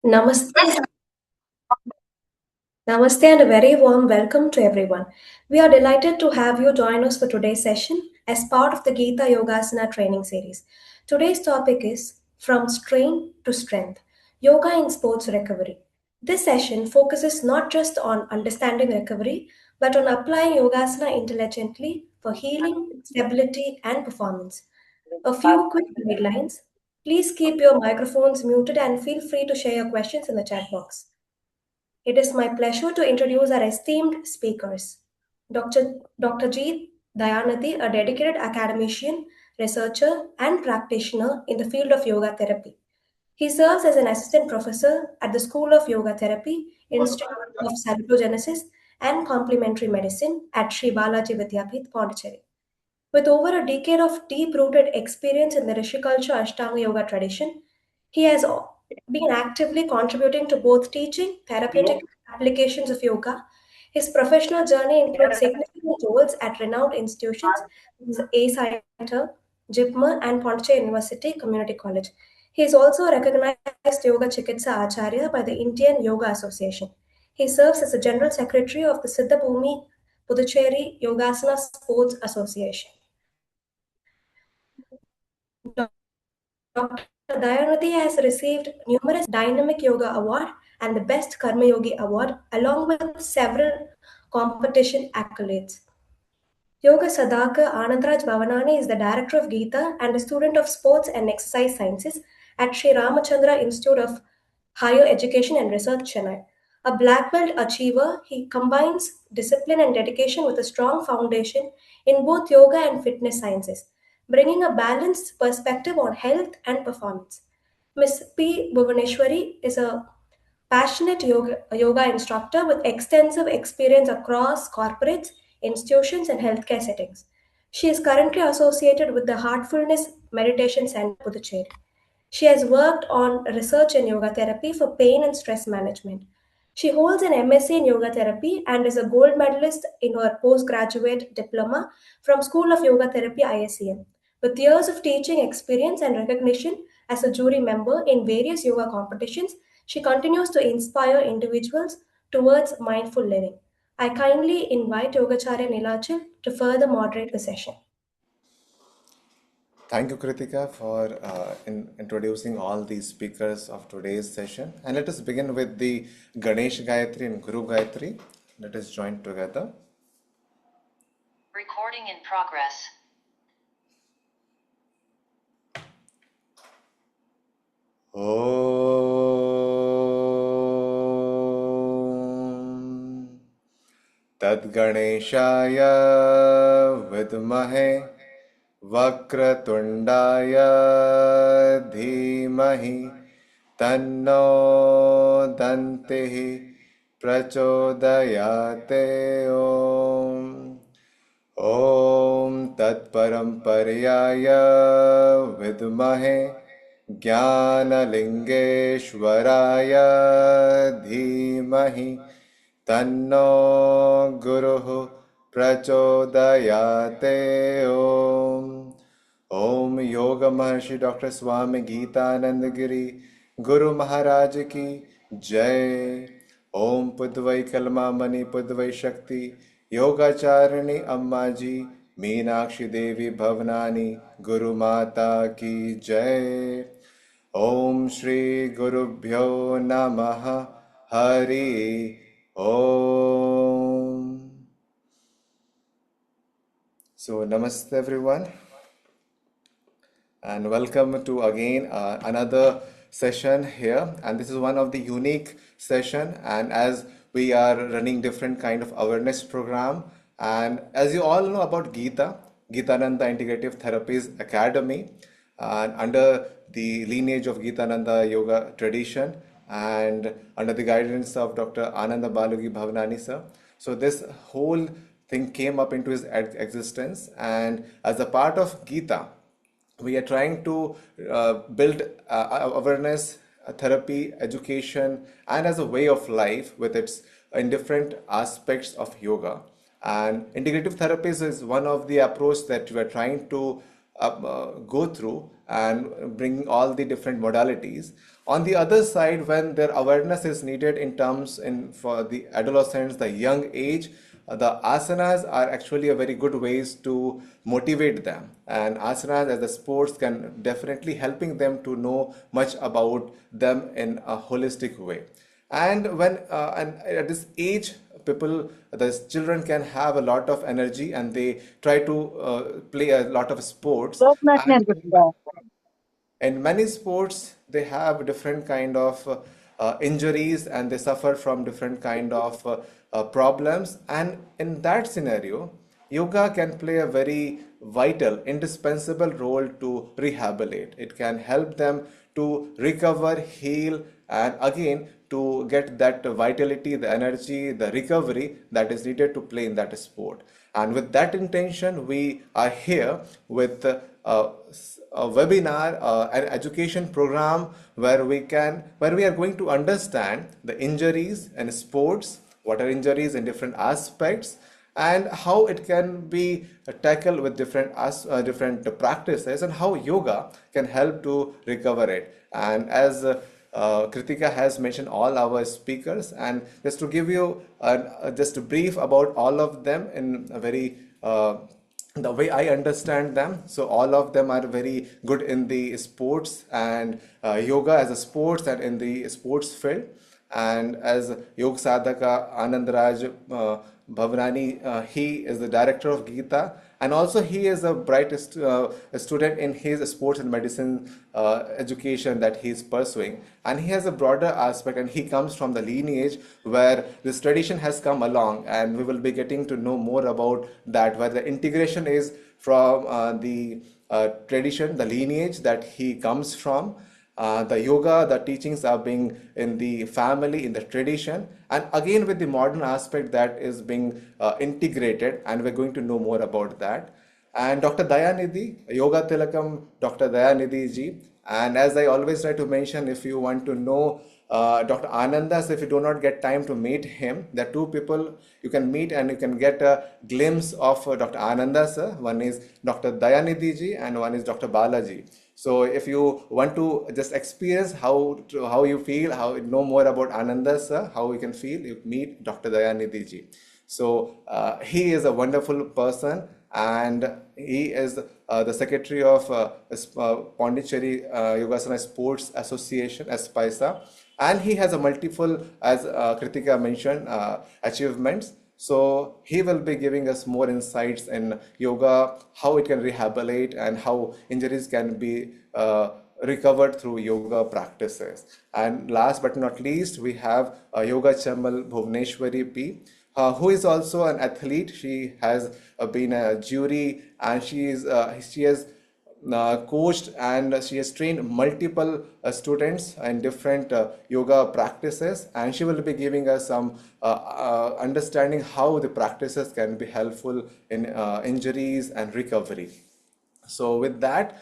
Namaste, Namaste, and a very warm welcome to everyone. We are delighted to have you join us for today's session as part of the Gita Yogasana training series. Today's topic is From Strain to Strength Yoga in Sports Recovery. This session focuses not just on understanding recovery, but on applying Yogasana intelligently for healing, stability, and performance. A few quick guidelines. Please keep your microphones muted and feel free to share your questions in the chat box. It is my pleasure to introduce our esteemed speakers. Dr. G. Dayanati, a dedicated academician, researcher, and practitioner in the field of yoga therapy. He serves as an assistant professor at the School of Yoga Therapy, Institute of Salutogenesis and Complementary Medicine at Sri Balaji Vidyapith, Pondicherry. With over a decade of deep rooted experience in the Rishi culture Ashtanga Yoga tradition, he has been actively contributing to both teaching, therapeutic applications of yoga. His professional journey includes significant roles at renowned institutions such as A. Center, JIPMER, and Pondicherry University Community College. He is also a recognized Yoga Chikitsa Acharya by the Indian Yoga Association. He serves as the General Secretary of the Siddhabhumi Puducherry Yogasana Sports Association. Dr. Dayanati has received numerous Dynamic Yoga Award and the Best Karma Yogi Award, along with several competition accolades. Yoga Sadhaka Anandraj Bhavanani is the director of Gita and a student of sports and exercise sciences at Sri Ramachandra Institute of Higher Education and Research, Chennai. A black belt achiever, he combines discipline and dedication with a strong foundation in both yoga and fitness sciences, bringing a balanced perspective on health and performance. Ms. P. Bhuvaneshwari is a passionate yoga instructor with extensive experience across corporates, institutions, and healthcare settings. She is currently associated with the Heartfulness Meditation Center, Puducherry. She has worked on research in yoga therapy for pain and stress management. She holds an MSc in yoga therapy and is a gold medalist in her postgraduate diploma from School of Yoga Therapy ISCM. With years of teaching experience and recognition as a jury member in various yoga competitions, she continues to inspire individuals towards mindful living. I kindly invite Yogacharya Nilachal to further moderate the session. Thank you, Kritika, for introducing all the speakers of today's session. And let us begin with the Ganesh Gayatri and Guru Gayatri. Let us join together. Recording in progress. Om Tadganeshaya Vidmahe Vakratundaya Dhimahi Tanno Dantihi Prachodayate Om Om Tatparampariyaya Vidmahe Jnanalingeshwaraya Dhimahi Tanno Guruhu Prachodayate Om Om Yoga Maharshi Dr. Swami Geetanand Giri Guru Maharaj Ki Jai Om Pudvai Kalma Mani Pudvai Shakti Yogacharini Ammaji Meenakshi Devi Bhavanani Guru Mata Ki Jai Om Shri Guru Bhyo Namaha Hari Om. So namaste everyone and welcome to again another session here, and this is one of the unique session, and as we are running different kind of awareness program, and as you all know about Gitananda Integrative Therapies Academy, and under the lineage of Gitananda Yoga tradition and under the guidance of Dr. Ananda Balugi Bhavanani sir. So this whole thing came up into his existence, and as a part of Gita, we are trying to build awareness, therapy, education, and as a way of life with its in different aspects of yoga. And integrative therapies is one of the approach that we are trying to go through and bringing all the different modalities. On the other side, when their awareness is needed in terms in for the adolescents, the young age, the asanas are actually a very good ways to motivate them, and asanas as the sports can definitely helping them to know much about them in a holistic way. And when and at this age, people, the children can have a lot of energy and they try to play a lot of sports. And in many sports they have different kind of injuries, and they suffer from different kind of problems. And in that scenario, yoga can play a very vital, indispensable role to rehabilitate. It can help them to recover, heal, and again to get that vitality, the energy, the recovery that is needed to play in that sport. And with that intention, we are here with a webinar, an education program where we are going to understand the injuries and sports, what are injuries in different aspects, and how it can be tackled with different practices, and how yoga can help to recover it. And as Kritika has mentioned all our speakers, and just to give you just a brief about all of them in a very the way I understand them. So all of them are very good in the sports and yoga as a sports and in the sports field. And as Yog Sadhaka Anandraj Bhavrani, he is the director of Gita, and also he is a brightest student in his sports and medicine education that he is pursuing. And he has a broader aspect, and he comes from the lineage where this tradition has come along, and we will be getting to know more about that, where the integration is from the tradition, the lineage that he comes from. The yoga, the teachings are being in the family, in the tradition, and again with the modern aspect that is being integrated, and we're going to know more about that. And Dr. Dayanidhi, Yoga Tilakam, Dr. Dayanidhi ji, and as I always try to mention, if you want to know Dr. Ananda, so if you do not get time to meet him, there are two people you can meet and you can get a glimpse of Dr. Ananda sir. One is Dr. Dayanidhi ji and one is Dr. Balaji. So if you want to just experience how you feel, how know more about Ananda sir, how you can feel, you meet Dr. Dayanidhi ji. So he is a wonderful person, and he is the secretary of Pondicherry Yogasana Sports Association, SPISA, and he has a multiple, as Kritika mentioned, achievements. So he will be giving us more insights in yoga, how it can rehabilitate, and how injuries can be recovered through yoga practices. And last but not least, we have Yoga Chamal Bhuvneshwari P, who is also an athlete. She has been a jury, and she has coached and she has trained multiple students in different yoga practices, and she will be giving us some understanding how the practices can be helpful in injuries and recovery. So with that,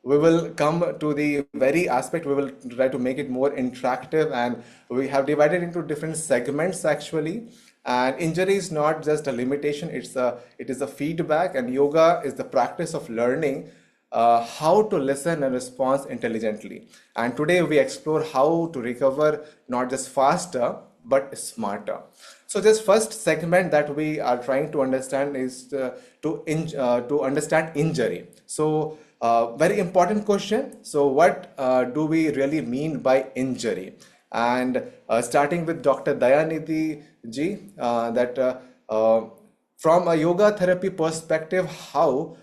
we will come to the very aspect. We will try to make it more interactive, and we have divided into different segments actually. And injury is not just a limitation; it is a feedback. And yoga is the practice of learning how to listen and respond intelligently. And today we explore how to recover not just faster but smarter. So this first segment that we are trying to understand is to understand injury. So very important question. So what do we really mean by injury? And starting with Dr. Dayanidhi ji, that from a yoga therapy perspective, how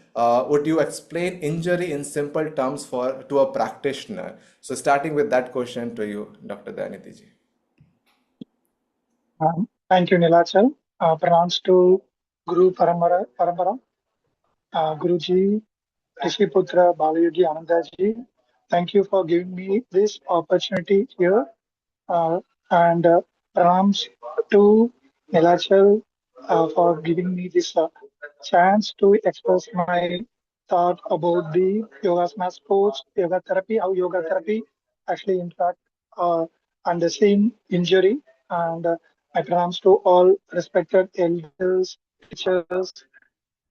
would you explain injury in simple terms for to a practitioner? So starting with that question to you, Dr. Dayanidhi ji. Thank you, Nilachal. Pranams to Parampara, Guruji, Rishiputra Balayogi Anandaji. Thank you for giving me this opportunity here. Uh, and pranams to Nilachal for giving me this chance to express my thought about the yogasana sports, yoga therapy, how yoga therapy actually impact and the same injury. And my pranams to all respected elders, teachers,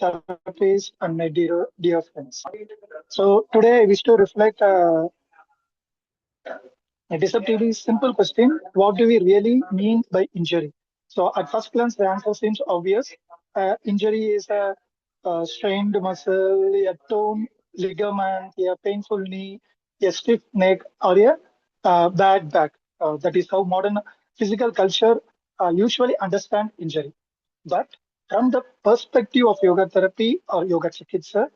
therapists, and my dear friends. So today I wish to reflect a deceptively simple question: what do we really mean by injury? So at first glance, the answer seems obvious. Injury is a strained muscle, a torn ligament, a painful knee, a stiff neck, or a bad back. That is how modern physical culture usually understand injury. But from the perspective of yoga therapy or yoga chikitsa,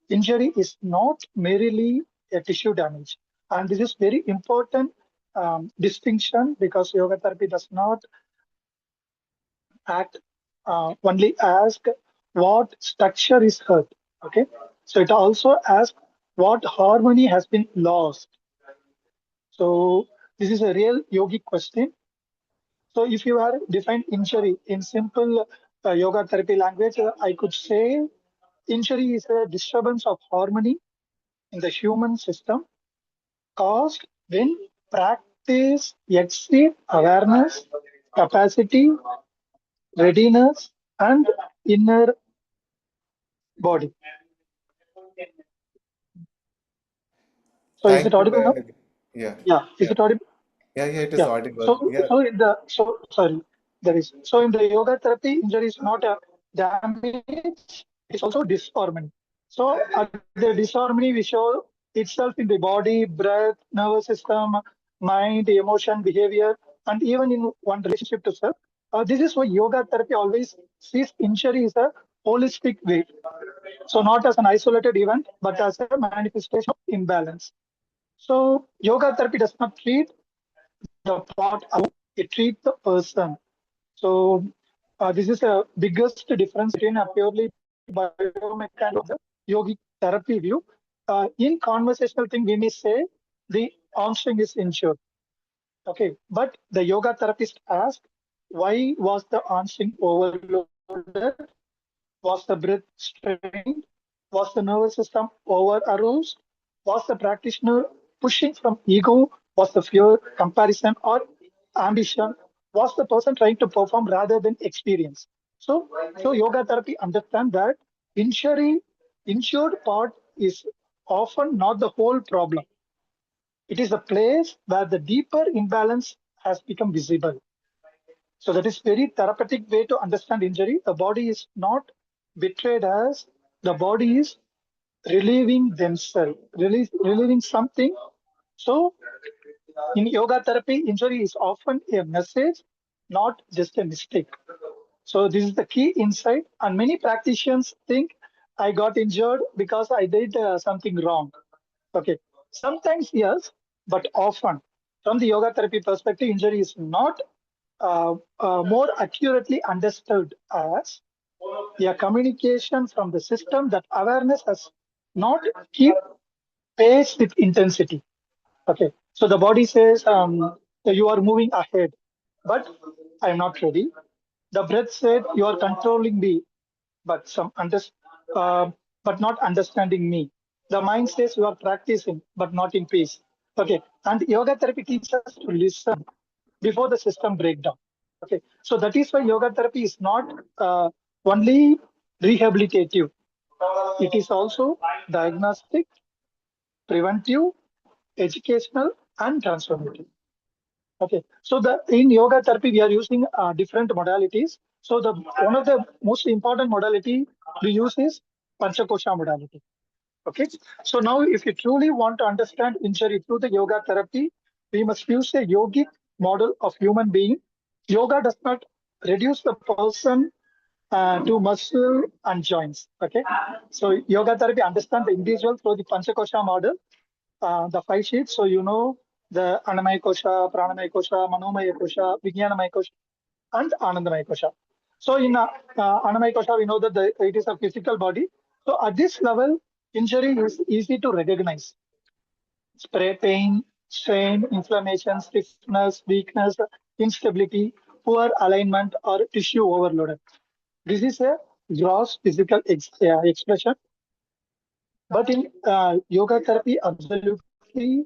injury is not merely a tissue damage. And this is very important distinction because yoga therapy does not act only ask what structure is hurt. Okay, so it also asks what harmony has been lost. So this is a real yogic question. So if you are defined injury in simple yoga therapy language, I could say injury is a disturbance of harmony in the human system caused when practice exceed awareness, capacity, readiness, and inner body. So is Thank it you, audible now? Meg. Yeah, Yeah, is yeah, it audible? yeah, yeah. It is Yeah. audible. So Yeah, so in the so sorry, there is so in the yoga therapy, injury is not a damage, it is also disharmony. So at the disharmony we show itself in the body, breath, nervous system, mind, emotion, behavior, and even in one relationship to self. This is why yoga therapy always sees injury as a holistic way. So not as an isolated event, but as a manifestation of imbalance. So yoga therapy does not treat the part alone, it treats the person. So this is the biggest difference between a purely biomechanical yogic therapy view. In conversational thing, we may say the hamstring is injured. Okay, but the yoga therapist asked, why was the hamstring overloaded? Was the breath strained? Was the nervous system over aroused? Was the practitioner pushing from ego? Was the fear, comparison, or ambition? Was the person trying to perform rather than experience? So yoga therapy understand that injury, injured part is often not the whole problem. It is the place where the deeper imbalance has become visible. So that is very therapeutic way to understand injury. The body is not betrayed as the body is relieving themselves, relieving something. So in yoga therapy, injury is often a message, not just a mistake. So this is the key insight. And many practitioners think I got injured because I did something wrong. Okay. Sometimes yes, but often from the yoga therapy perspective, injury is not more accurately understood as a communication from the system that awareness has not keep pace with intensity. Okay, so the body says you are moving ahead, but I am not ready. The breath said you are controlling me, but uh, but not understanding me. The mind says you are practicing, but not in peace. Okay, and yoga therapy teaches us to listen before the system breakdown. Okay, so that is why yoga therapy is not only rehabilitative; it is also diagnostic, preventive, educational, and transformative. Okay, so the in yoga therapy we are using different modalities. So the one of the most important modality we use is Panchakosha modality. Okay, so now if you truly want to understand injury through the yoga therapy, we must use a yogic model of human being. Yoga does not reduce the person to muscle and joints. Okay, so yoga therapy understand the individual through the Panchakosha model, the five sheets. So you know the Annamaya Kosha, Pranamaya Kosha, Manomaya Kosha, Vijnanamaya Kosha, and Anandamaya Kosha. So in Annamaya Kosha, we know that it is a physical body. So at this level, injury is easy to recognize. Spray pain, strain, inflammation, stiffness, weakness, instability, poor alignment, or tissue overloaded. This is a gross physical expression. But in yoga therapy, absolutely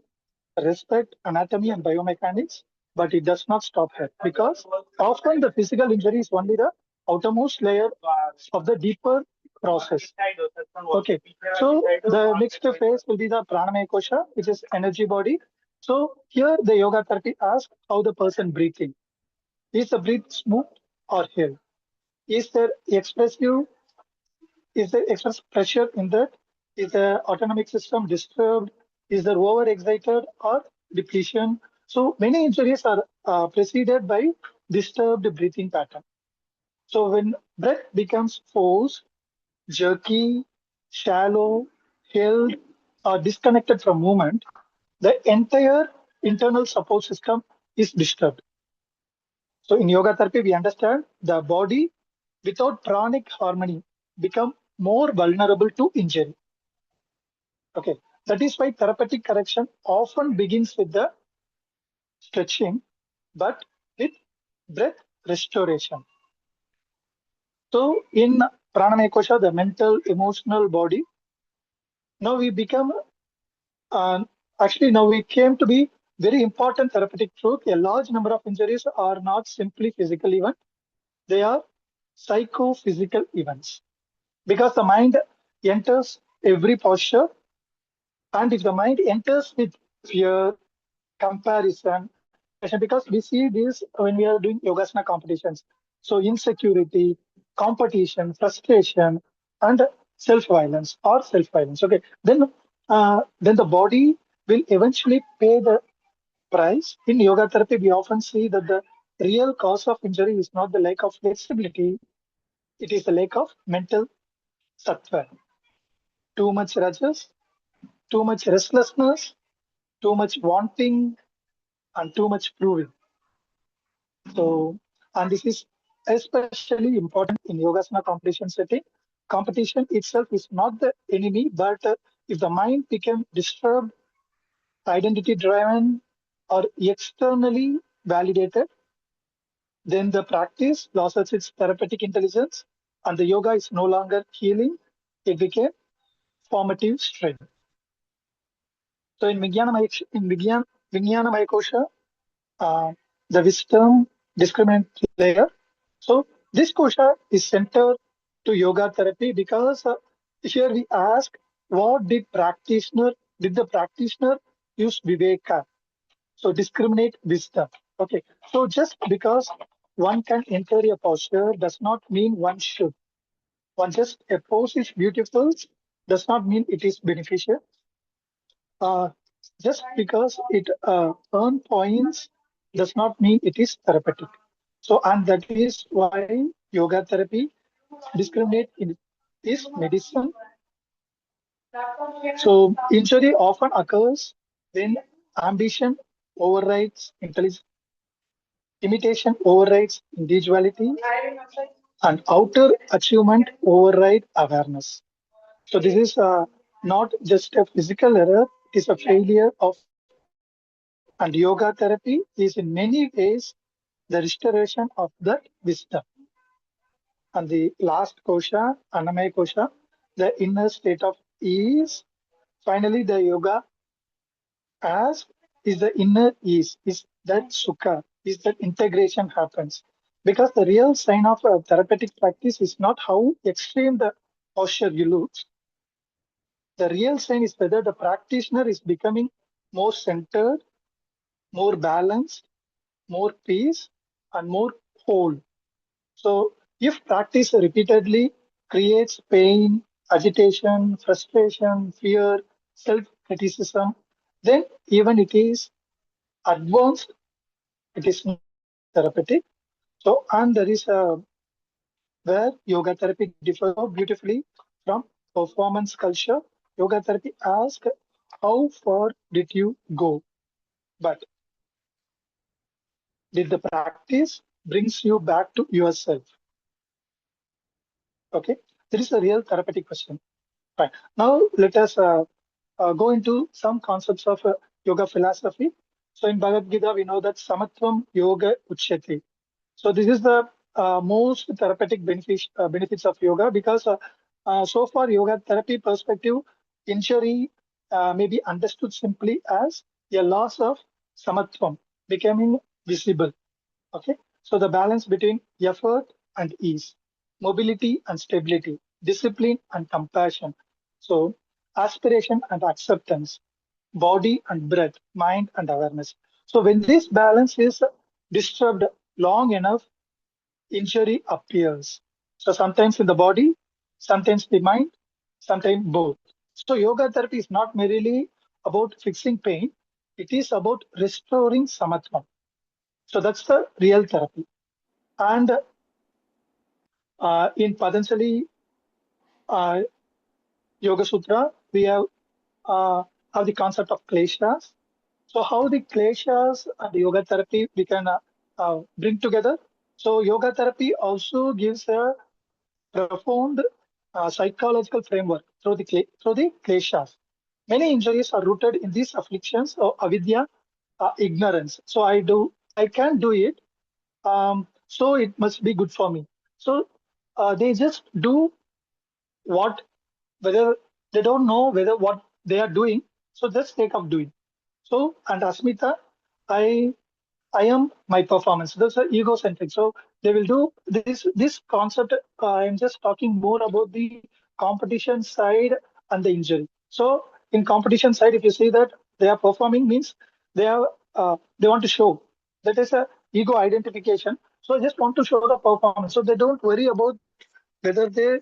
respect anatomy and biomechanics, but it does not stop here because often the physical injury is only the outermost layer of the deeper. process. Okay, so the next phase will be the pranamaya kosha, which is energy body. So here the yoga therapy asks how the person breathing. Is the breath smooth or held? Is there expressive? Is there excess pressure in that? Is the autonomic system disturbed? Is there overexcited or depletion? So many injuries are preceded by disturbed breathing pattern. So when breath becomes forced, jerky, shallow, held, or disconnected from movement, the entire internal support system is disturbed. So in yoga therapy, we understand the body without pranic harmony become more vulnerable to injury. Okay, that is why therapeutic correction often begins with the stretching, but with breath restoration. So in pranamaya kosha, the mental, emotional body, now we become actually now we came to be very important therapeutic truth. A large number of injuries are not simply physical events; they are psychophysical events because the mind enters every posture, and if the mind enters with fear, comparison, expectation, because we see this when we are doing yogasana competitions. So insecurity, competition, frustration, and self-violence or self-violence. Okay, then the body will eventually pay the price. In yoga therapy, we often see that the real cause of injury is not the lack of flexibility; it is the lack of mental sattva. Too much rajas, too much restlessness, too much wanting, and too much proving. So, and this is especially important in Yogasana competition setting. Competition itself is not the enemy, but if the mind became disturbed, identity driven, or externally validated, then the practice loses its therapeutic intelligence and the yoga is no longer healing, it became formative strength. So in Vijnana Kosha, uh, the wisdom discriminant layer. So this kosha is centered to yoga therapy because here we ask, what did the practitioner use viveka? So discriminate wisdom. Okay. So just because one can enter a posture does not mean one should. One just a pose is beautiful does not mean it is beneficial. Uh, just because it earn points does not mean it is therapeutic. So, and that is why yoga therapy discriminate in is medicine. So, injury often occurs when ambition overrides intelligence, imitation overrides individuality, and outer achievement override awareness. So, this is not just a physical error; it is a failure of wisdom. And yoga therapy is in many ways the restoration of that wisdom. And the last kosha, Annamaya kosha, the inner state of ease. Finally, the yoga as is the inner ease, is that sukha, is that integration happens. Because the real sign of a therapeutic practice is not how extreme the posture you lose. The real sign is whether the practitioner is becoming more centered, more balanced, more peace, and more whole. So, if practice repeatedly creates pain, agitation, frustration, fear, self criticism, then even it is advanced, it is not therapeutic. So, and there is a where yoga therapy differs so beautifully from performance culture. Yoga therapy asks, how far did you go? But did the practice brings you back to yourself? Okay, there is a real therapeutic question. Right. Now let us go into some concepts of yoga philosophy. So in Bhagavad Gita, we know that samatvam yoga uchyate. So this is the most therapeutic benefits of yoga because so far yoga therapy perspective, injury may be understood simply as a loss of samatvam becoming visible. Okay, so the balance between effort and ease, mobility and stability. discipline and compassion. So, aspiration and acceptance, body and breath, mind and awareness. So, when this balance is disturbed long enough, injury appears. So, sometimes in the body, sometimes the mind, sometimes both. So, yoga therapy is not merely about fixing pain, it is about restoring samatvam. So, that's the real therapy. And in Patanjali uh, Yoga Sutra, we have the concept of kleshas. So how the kleshas and yoga therapy we can bring together. So yoga therapy also gives a profound psychological framework through the kleshas. Many injuries are rooted in these afflictions of avidya, ignorance. So I can do it. So it must be good for me. So they just do what whether they don't know whether what they are doing, so just take up doing. So and Asmita, I I am my performance. That's a egocentric. So they will do this concept. I'm just talking more about the competition side and the injury. So in competition side, if you see that they are performing means they want to show. That is a ego identification. So I just want to show the performance. So they don't worry about whether they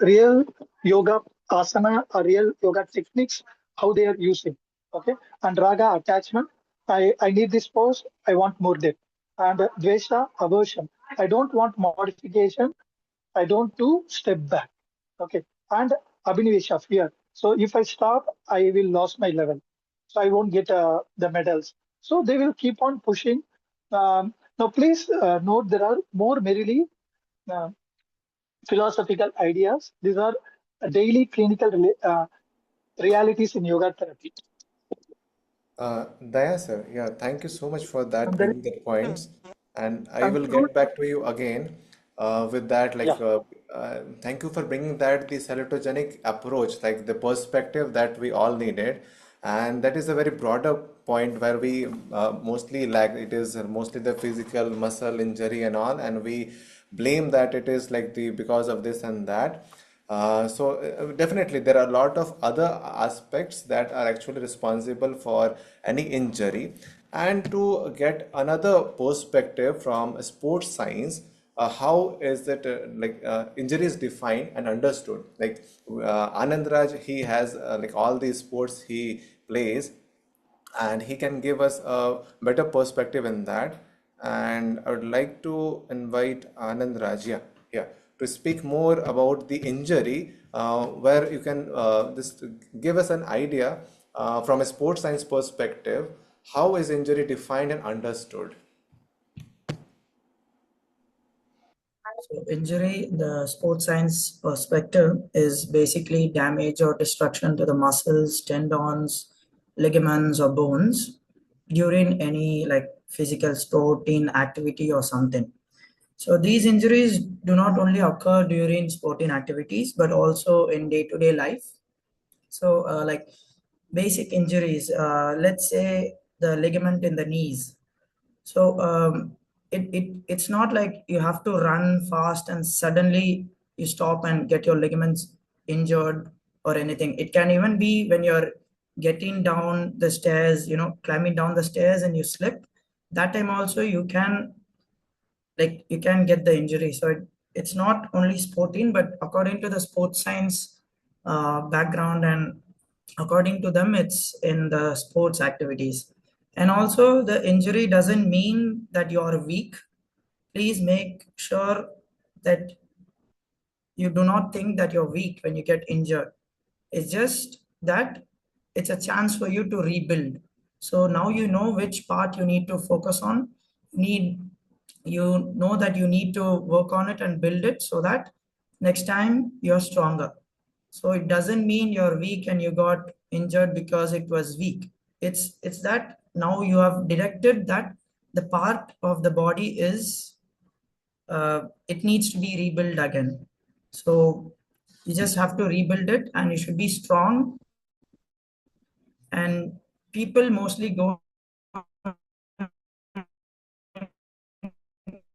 real yoga asana or real yoga techniques, how they are using. Okay. And raga attachment. I need this pose. I want more depth. And dvesha aversion. I don't want modification. I don't do step back. Okay. And abhinivesha fear. So if I stop, I will lose my level. So I won't get the medals. So they will keep on pushing. Now, please note there are more merely uh, philosophical ideas. These are daily clinical realities in yoga therapy. Daya sir, yeah, thank you so much for that, And then bringing the points. And I will conclude. get back to you again with that. Yeah. Thank you for bringing that the salutogenic approach, like the perspective that we all needed. And that is a very broader point where we mostly lack. It is mostly the physical muscle injury and all, and we blame that it is like the because of this and that. Definitely there are a lot of other aspects that are actually responsible for any injury. And to get another perspective from sports science, how is that injury is defined and understood? Anand Raj, he has like all these sports he plays, and he can give us a better perspective in that. And I would like to invite Anand Rajya here to speak more about the injury, where you can just give us an idea from a sports science perspective. How is injury defined and understood? So injury, the sports science perspective, is basically damage or destruction to the muscles, tendons, ligaments, or bones during any like physical sporting activity or something. So these injuries do not only occur during sporting activities but also in day-to-day life. So like basic injuries, let's say the ligament in the knees. So it's not like you have to run fast and suddenly you stop and get your ligaments injured or anything. It can even be when you're getting down the stairs, climbing down the stairs and you slip. That time also you can get the injury. So it's not only sporting, but according to the sports science background and according to them, it's in the sports activities. And also, the injury doesn't mean that you are weak. Please make sure that you do not think that you're weak when you get injured. It's just that it's a chance for you to rebuild. So now you know which part you need to focus on. Need you know that you need to work on it and build it so that next time you're stronger. So it doesn't mean you're weak and you got injured because it was weak. It's that now you have detected that the part of the body is it needs to be rebuilt again. So you just have to rebuild it and you should be strong. And people mostly go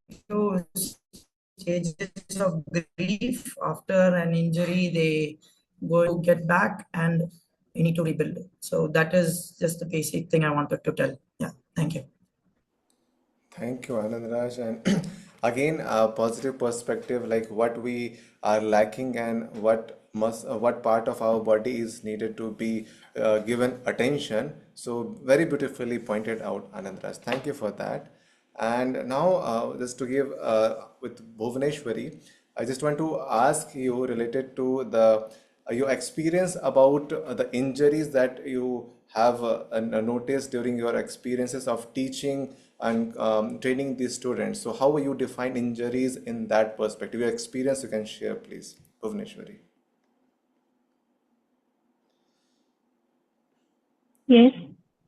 into stadiums stages of grief after an injury. They go to get back and you need to rebuild. So that is just the basic thing I wanted to tell. Yeah, thank you. Thank you, Anandraj. And again, a positive perspective, like what we are lacking and what part of our body is needed to be given attention. So very beautifully pointed out, Anandraj. Thank you for that. And now, just to give with Bhuvaneshwari, I just want to ask you related to the your experience about the injuries that you have noticed during your experiences of teaching and training these students. So, how you define injuries in that perspective? Your experience you can share, please, Bhuvaneshwari. Yes,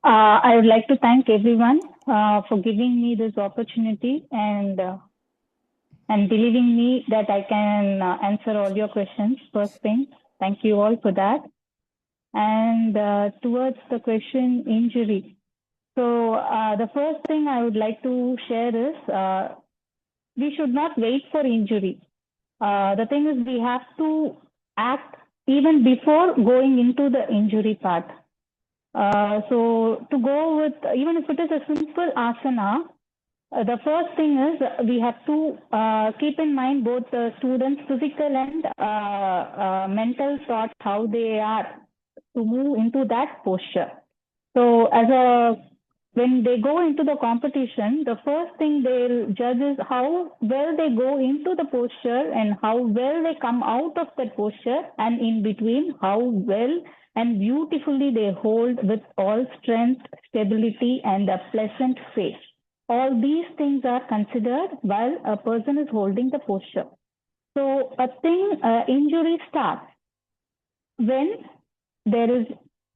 I would like to thank everyone for giving me this opportunity and believing me that I can answer all your questions. First thing, thank you all for that. And towards the question injury. So the first thing I would like to share is we should not wait for injury. The thing is we have to act even before going into the injury part. So to go with, even if it is a simple asana, the first thing is we have to keep in mind both the students' physical and mental thoughts, how they are to move into that posture. So when they go into the competition, the first thing they'll judge is how well they go into the posture and how well they come out of that posture, and in between, how well and beautifully they hold with all strength, stability, and a pleasant face. All these things are considered while a person is holding the posture. So injury starts when there is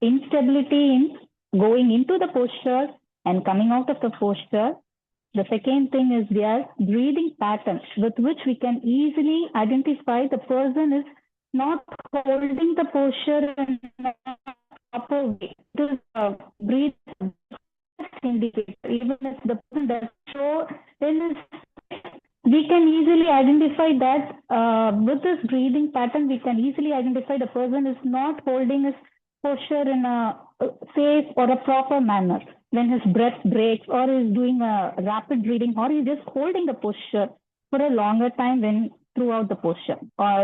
instability in going into the posture and coming out of the posture. The second thing is their breathing patterns, with which we can easily identify the person is not holding the posture in a proper way. It is a breathing indicator. Even if the person does show in his, we can easily identify that with this breathing pattern, we can easily identify the person is not holding his posture in a safe or a proper manner. When his breath breaks, or is doing a rapid breathing, or he's just holding the posture for a longer time when throughout the posture.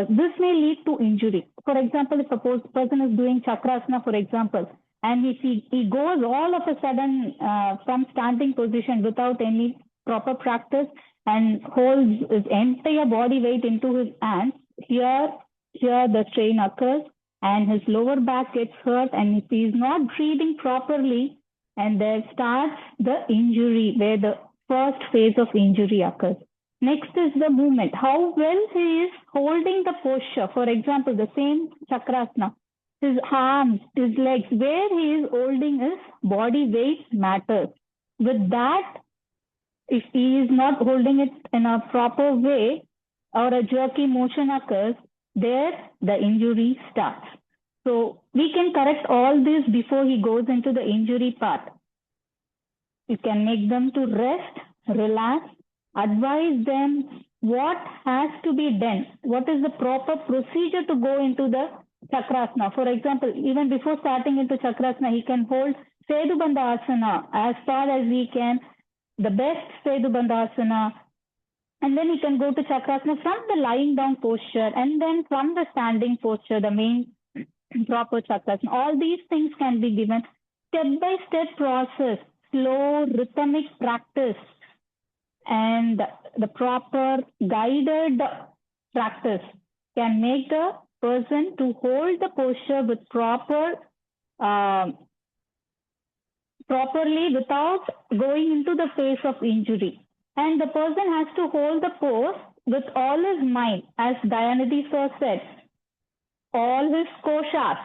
This may lead to injury. For example, if a person is doing chakrasana, for example, and if he goes all of a sudden from standing position without any proper practice and holds his entire body weight into his hands, here the strain occurs and his lower back gets hurt, and if he is not breathing properly, and there starts the injury, where the first phase of injury occurs. Next is the movement. How well he is holding the posture. For example, the same chakrasana, his arms, his legs, where he is holding his body weight matters. With that, if he is not holding it in a proper way, or a jerky motion occurs, there the injury starts. So we can correct all this before he goes into the injury part. You can make them to rest, relax, advise them what has to be done, what is the proper procedure to go into the chakrasana. For example, even before starting into chakrasana, he can hold Sedubandha asana as far as he can, the best Sedubandha asana, and then he can go to chakrasana from the lying down posture, and then from the standing posture, the main proper chakrasana. All these things can be given step-by-step process, slow rhythmic practice, and the proper guided practice can make the person to hold the posture with properly without going into the phase of injury. And the person has to hold the pose with all his mind, as Dayanidhi sir said, all his koshas.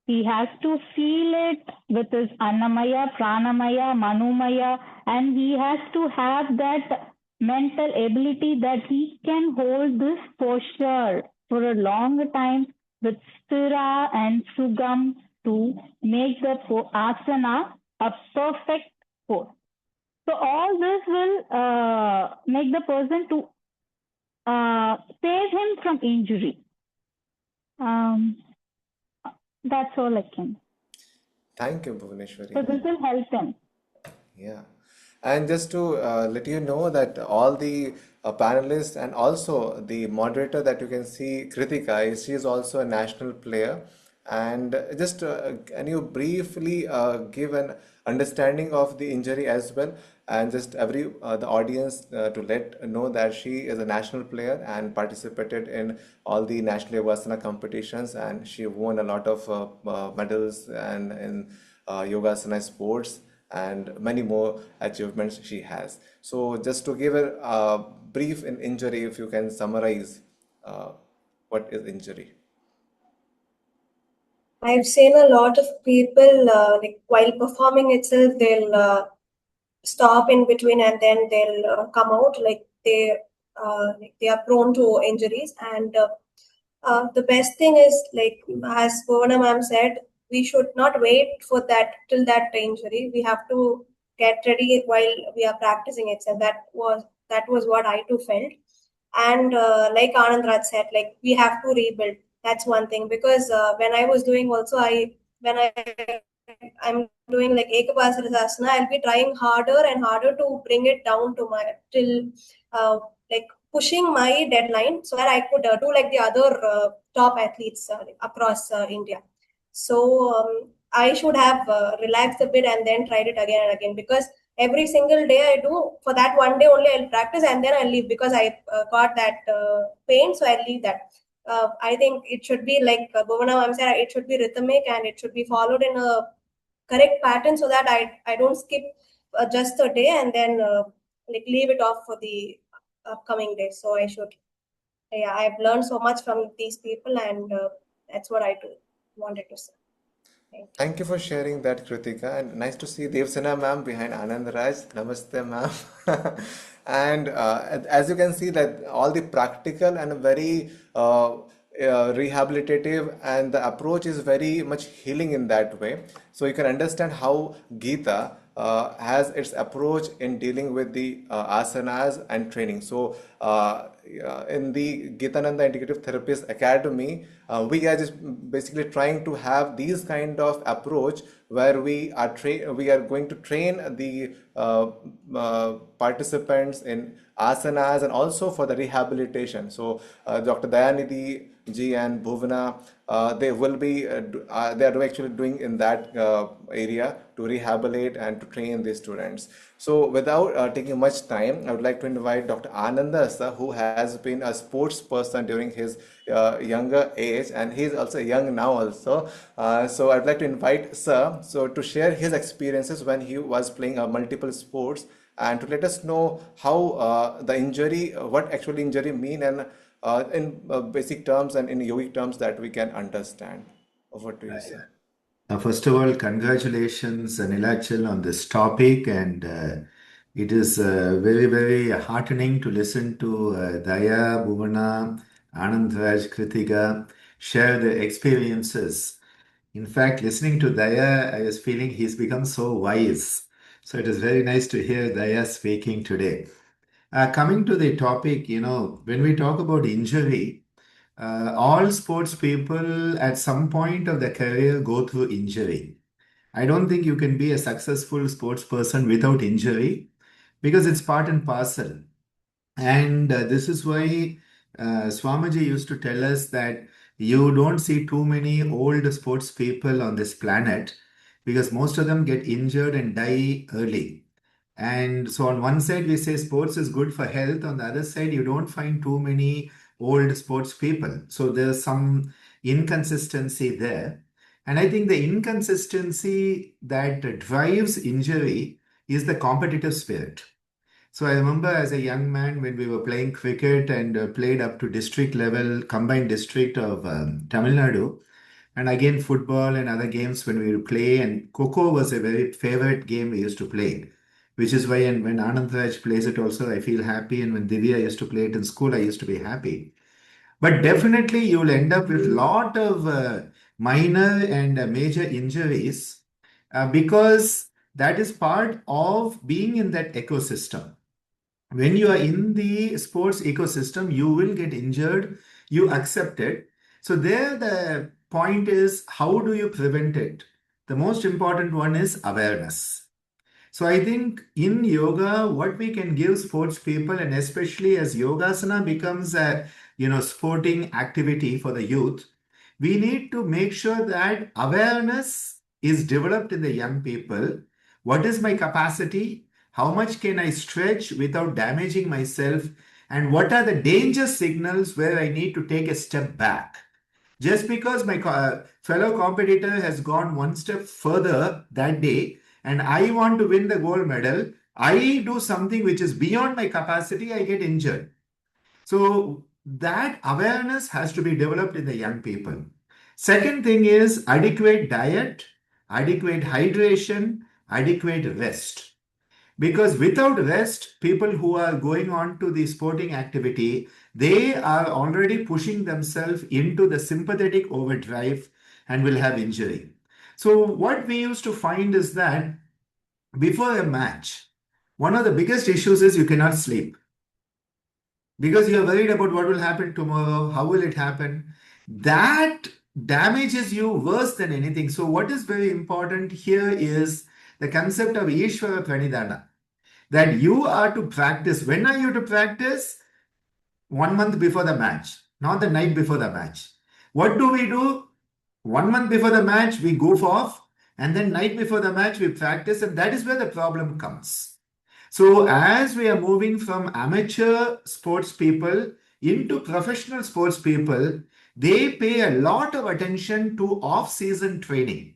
He has to feel it with his Annamaya, Pranamaya, Manomaya, and he has to have that mental ability that he can hold this posture for a long time with Sthira and Sugam to make the asana a perfect pose. So all this will make the person to save him from injury. Um, that's all I can. Thank you, So Bhuvaneshwari. this will help them. Yeah. And just to let you know that all the panelists and also the moderator that you can see, Kritika, she is also a national player. And just can you briefly give an understanding of the injury as well? And just every the audience to let know that she is a national player and participated in all the national Yogasana competitions, and she won a lot of medals and in Yogasana sports and many more achievements she has. So just to give a brief in injury, if you can summarize uh, what is injury. I've seen a lot of people like while performing itself, they'll stop in between and then they'll come out like they are prone to injuries. And the best thing is, like as Bhavana ma'am said, we should not wait for that till that injury. We have to get ready while we are practicing itself. That was what I too felt. And like Anand Raj said, like we have to rebuild. That's one thing, because when I was doing also, I'm doing like Ekapasarasana, I'll be trying harder and harder to bring it down to my till like pushing my deadline so that I could do like the other top athletes across India. So I should have relaxed a bit and then tried it again and again, because every single day I do for that one day only I'll practice and then I'll leave because I got that pain, so I'll leave that. I think it should be like Bhavana ma'am said, it should be rhythmic and it should be followed in a correct pattern so that I don't skip just a day and then like leave it off for the upcoming day. So I should, yeah, I've learned so much from these people, and that's what I do wanted to say. Thank you. Thank you for sharing that, Kritika, and nice to see Devsana ma'am behind Anand Raj. Namaste, ma'am. And as you can see, that all the practical and very rehabilitative, and the approach is very much healing in that way. So you can understand how Gita has its approach in dealing with the asanas and training. So in the Gitananda Integrative Therapist Academy, we are just basically trying to have these kind of approach where we are going to train the participants in asanas and also for the rehabilitation. So Dr. Dayanidhi ji and Bhuvana, they will be they are actually doing in that area to rehabilitate and to train the students. So without taking much time, I would like to invite Dr. Ananda sir, who has been a sports person during his younger age, and he is also young now also. So I'd like to invite sir so to share his experiences when he was playing multiple sports, and to let us know how the injury, what actually injury mean, and in basic terms and in yogic terms that we can understand. Over to you, sir. First of all, congratulations, Nilachal, on this topic, and it is very, very heartening to listen to Daya, Bhuvana, Anand Raj, Kritika share their experiences. In fact, listening to Daya, I was feeling he's become so wise. So it is very nice to hear Daya speaking today. Coming to the topic, when we talk about injury, all sports people at some point of their career go through injury. I don't think you can be a successful sports person without injury because it's part and parcel. And this is why Swamiji used to tell us that you don't see too many old sports people on this planet because most of them get injured and die early. And so, on one side, we say sports is good for health. On the other side, you don't find too many old sports people. So, there's some inconsistency there. And I think the inconsistency that drives injury is the competitive spirit. So I remember as a young man when we were playing cricket and played up to district level, combined district of Tamil Nadu, and again football and other games when we would play. And Coco was a very favorite game we used to play, which is why and when Anand Raj plays it also, I feel happy. And when Divya used to play it in school, I used to be happy. But definitely you'll end up with lot of minor and major injuries because that is part of being in that ecosystem. When you are in the sports ecosystem, you will get injured, you accept it. So there the point is, how do you prevent it? The most important one is awareness. So I think in yoga, what we can give sports people, and especially as yogasana becomes a sporting activity for the youth, we need to make sure that awareness is developed in the young people. What is my capacity? How much can I stretch without damaging myself? And what are the danger signals where I need to take a step back? Just because my fellow competitor has gone one step further that day and I want to win the gold medal, I do something which is beyond my capacity, I get injured. So that awareness has to be developed in the young people. Second thing is adequate diet, adequate hydration, adequate rest. Because without rest, people who are going on to the sporting activity, they are already pushing themselves into the sympathetic overdrive and will have injury. So what we used to find is that before a match, one of the biggest issues is you cannot sleep because you're worried about what will happen tomorrow, how will it happen. That damages you worse than anything. So what is very important here is the concept of Ishvara Pranidhana, that you are to practice. When are you to practice? 1 month before the match, not the night before the match. What do we do? 1 month before the match, we goof off, and then night before the match, we practice, and that is where the problem comes. So, as we are moving from amateur sports people into professional sports people, they pay a lot of attention to off season training.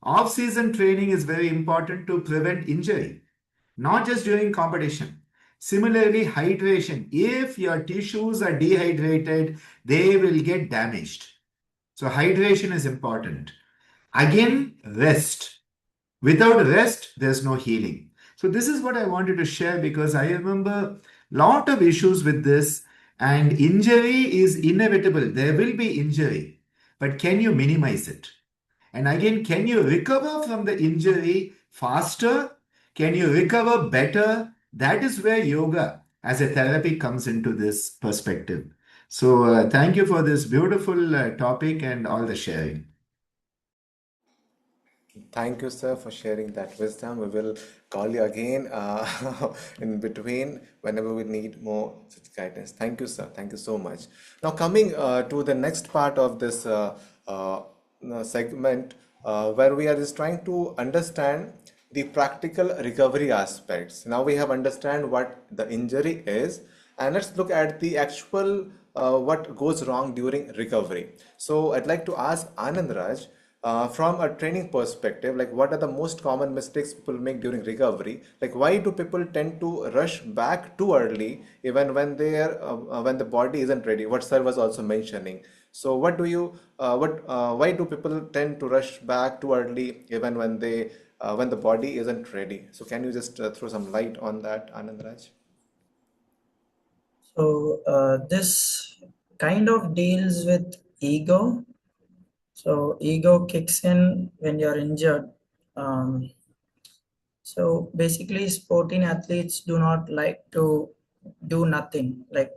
Off season training is very important to prevent injury, not just during competition. Similarly, hydration. If your tissues are dehydrated, they will get damaged. So, hydration is important. Again, rest. Without rest, there's no healing. So, this is what I wanted to share because I remember a lot of issues with this, and injury is inevitable. There will be injury, but can you minimize it? And again, can you recover from the injury faster? Can you recover better? That is where yoga as a therapy comes into this perspective. So, thank you for this beautiful topic and all the sharing. Thank you, sir, for sharing that wisdom. We will call you again in between whenever we need more such guidance. Thank you, sir. Thank you so much. Now, coming to the next part of this segment, where we are just trying to understand the practical recovery aspects. Now we have understand what the injury is, and let's look at the actual what goes wrong during recovery. So I'd like to ask Anand Raj, from a training perspective, like what are the most common mistakes people make during recovery? Like why do people tend to rush back too early, even when they are when the body isn't ready? What sir was also mentioning. So what do you why do people tend to rush back too early, even when the body isn't ready? So can you just throw some light on that, Anand Raj? So this kind of deals with ego. So ego kicks in when you're injured. Um, so basically, sporting athletes do not like to do nothing. Like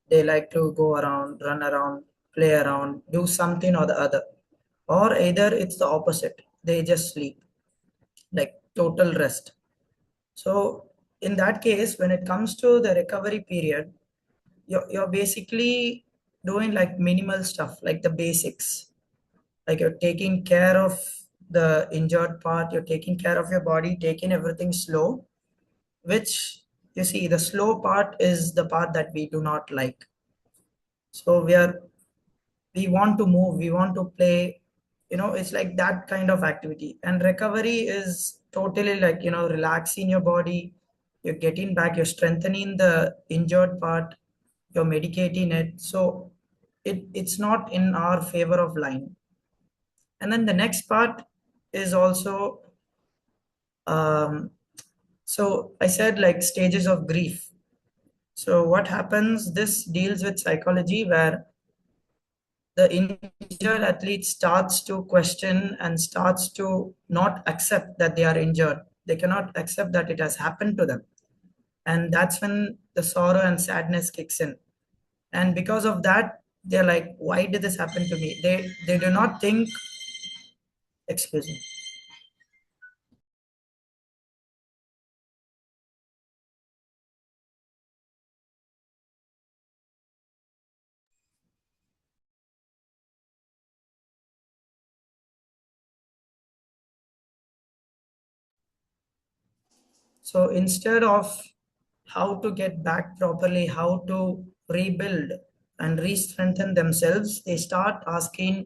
they like to go around, run around, play around, do something or the other. Or either it's the opposite. They just sleep, like total rest. So in that case, when it comes to the recovery period, you're basically doing like minimal stuff, like the basics. Like you're taking care of the injured part, you're taking care of your body, taking everything slow, which you see, the slow part is the part that we do not like. So we want to move, we want to play, it's like that kind of activity. And recovery is totally like, relaxing your body, you're getting back, you're strengthening the injured part, you're medicating it. So it's not in our favor of line. And then the next part is also, um, so I said like stages of grief. So what happens, this deals with psychology where the injured athlete starts to question and starts to not accept that they are injured. They cannot accept that it has happened to them. and that's when the sorrow and sadness kicks in. And because of that, they're like, why did this happen to me? They do not think, excuse me. So instead of how to get back properly, how to rebuild and re-strengthen themselves, they start asking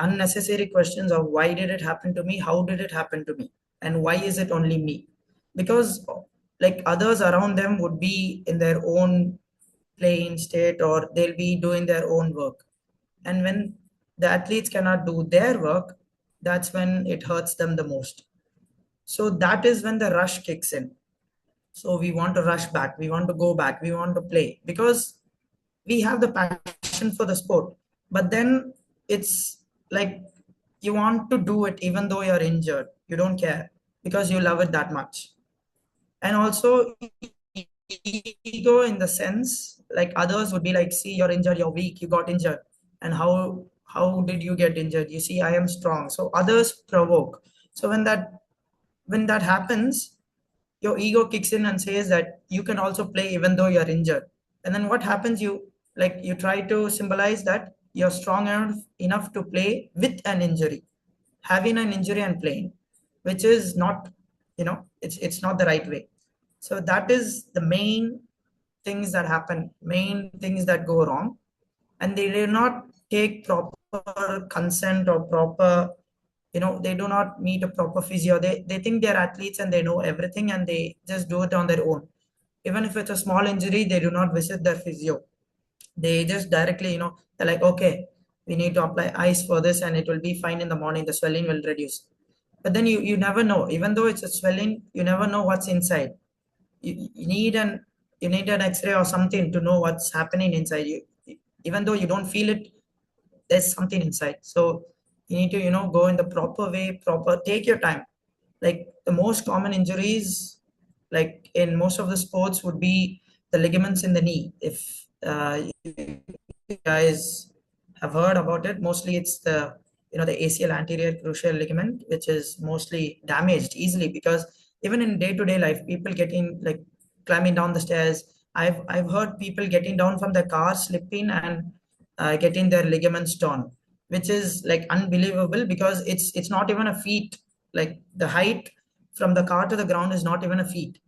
unnecessary questions of why did it happen to me, how did it happen to me, and why is it only me? Because like others around them would be in their own playing state, or they'll be doing their own work. And when the athletes cannot do their work, that's when it hurts them the most. So that is when the rush kicks in. So we want to rush back, we want to go back, we want to play because we have the passion for the sport. But then it's like you want to do it even though you're injured. You don't care because you love it that much. And also ego in the sense like others would be like, see, you're injured, you're weak, you got injured. And how did you get injured? You see, I am strong. So others provoke. So when that happens, your ego kicks in and says that you can also play even though you're injured. And then what happens, you try to symbolize that you're strong enough to play with an injury, having an injury and playing, which is not, it's not the right way. So that is the main things that happen, main things that go wrong. And they do not take proper consent or proper, they do not meet a proper physio. They think they're athletes and they know everything and they just do it on their own. Even if it's a small injury, they do not visit their physio. They just directly, they're like, okay, we need to apply ice for this and it will be fine in the morning, the swelling will reduce. But then you never know, even though it's a swelling, you never know what's inside. You need an x-ray or something to know what's happening inside you. Even though you don't feel it, there's something inside. So you need to, go in the proper way, proper, take your time. Like the most common injuries, like in most of the sports, would be the ligaments in the knee. If you guys have heard about it, mostly it's the ACL, anterior cruciate ligament, which is mostly damaged easily because even in day-to-day life, people getting like climbing down the stairs. I've heard people getting down from the car, slipping and getting their ligaments torn, which is like unbelievable because it's not even a feet. Like the height from the car to the ground is not even a feet,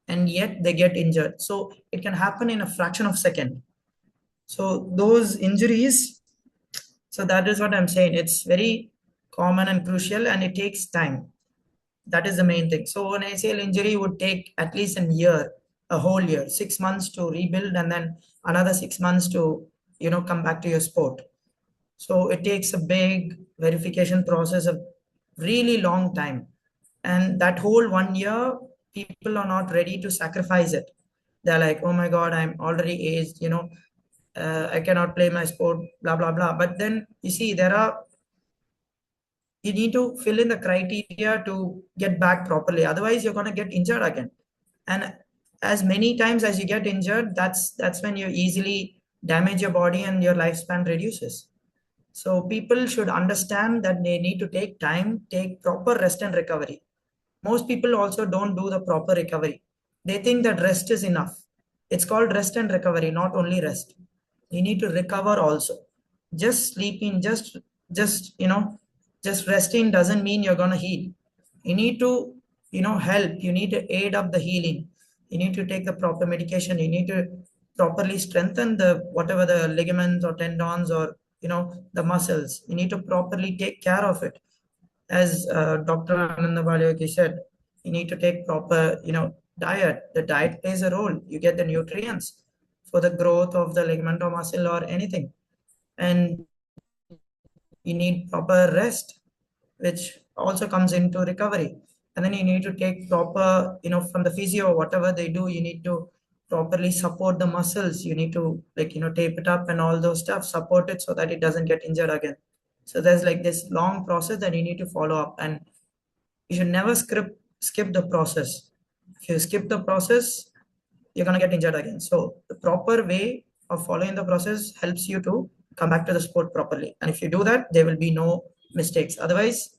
and yet they get injured. So it can happen in a fraction of a second. So those injuries, so that is what I'm saying. It's very common and crucial, and it takes time. That is the main thing. So an ACL injury would take at least a year, a whole year, 6 months to rebuild, and then another 6 months to come back to your sport. So it takes a big verification process, a really long time. And that whole 1 year, people are not ready to sacrifice it. They're like, oh my God, I'm already aged, I cannot play my sport, blah, blah, blah. But then you see, you need to fill in the criteria to get back properly. Otherwise, you're going to get injured again. And as many times as you get injured, that's when you easily damage your body and your lifespan reduces. So people should understand that they need to take time, take proper rest and recovery. Most people also don't do the proper recovery. They think that rest is enough. It's called rest and recovery, not only rest. You need to recover also. Just sleeping, just resting doesn't mean you're gonna heal. You need to, help. You need to aid up the healing. You need to take the proper medication. You need to properly strengthen the whatever the ligaments or tendons or the muscles. You need to properly take care of it. As Dr. Ananda said, you need to take proper, diet. The diet plays a role. You get the nutrients for the growth of the ligament or muscle or anything. And you need proper rest, which also comes into recovery. And then you need to take proper, from the physio, whatever they do, you need to properly support the muscles. You need to tape it up and all those stuff, support it so that it doesn't get injured again. So there's like this long process that you need to follow up, and you should never skip the process. If you skip the process, you're going to get injured again. So the proper way of following the process helps you to come back to the sport properly. And if you do that, there will be no mistakes. Otherwise,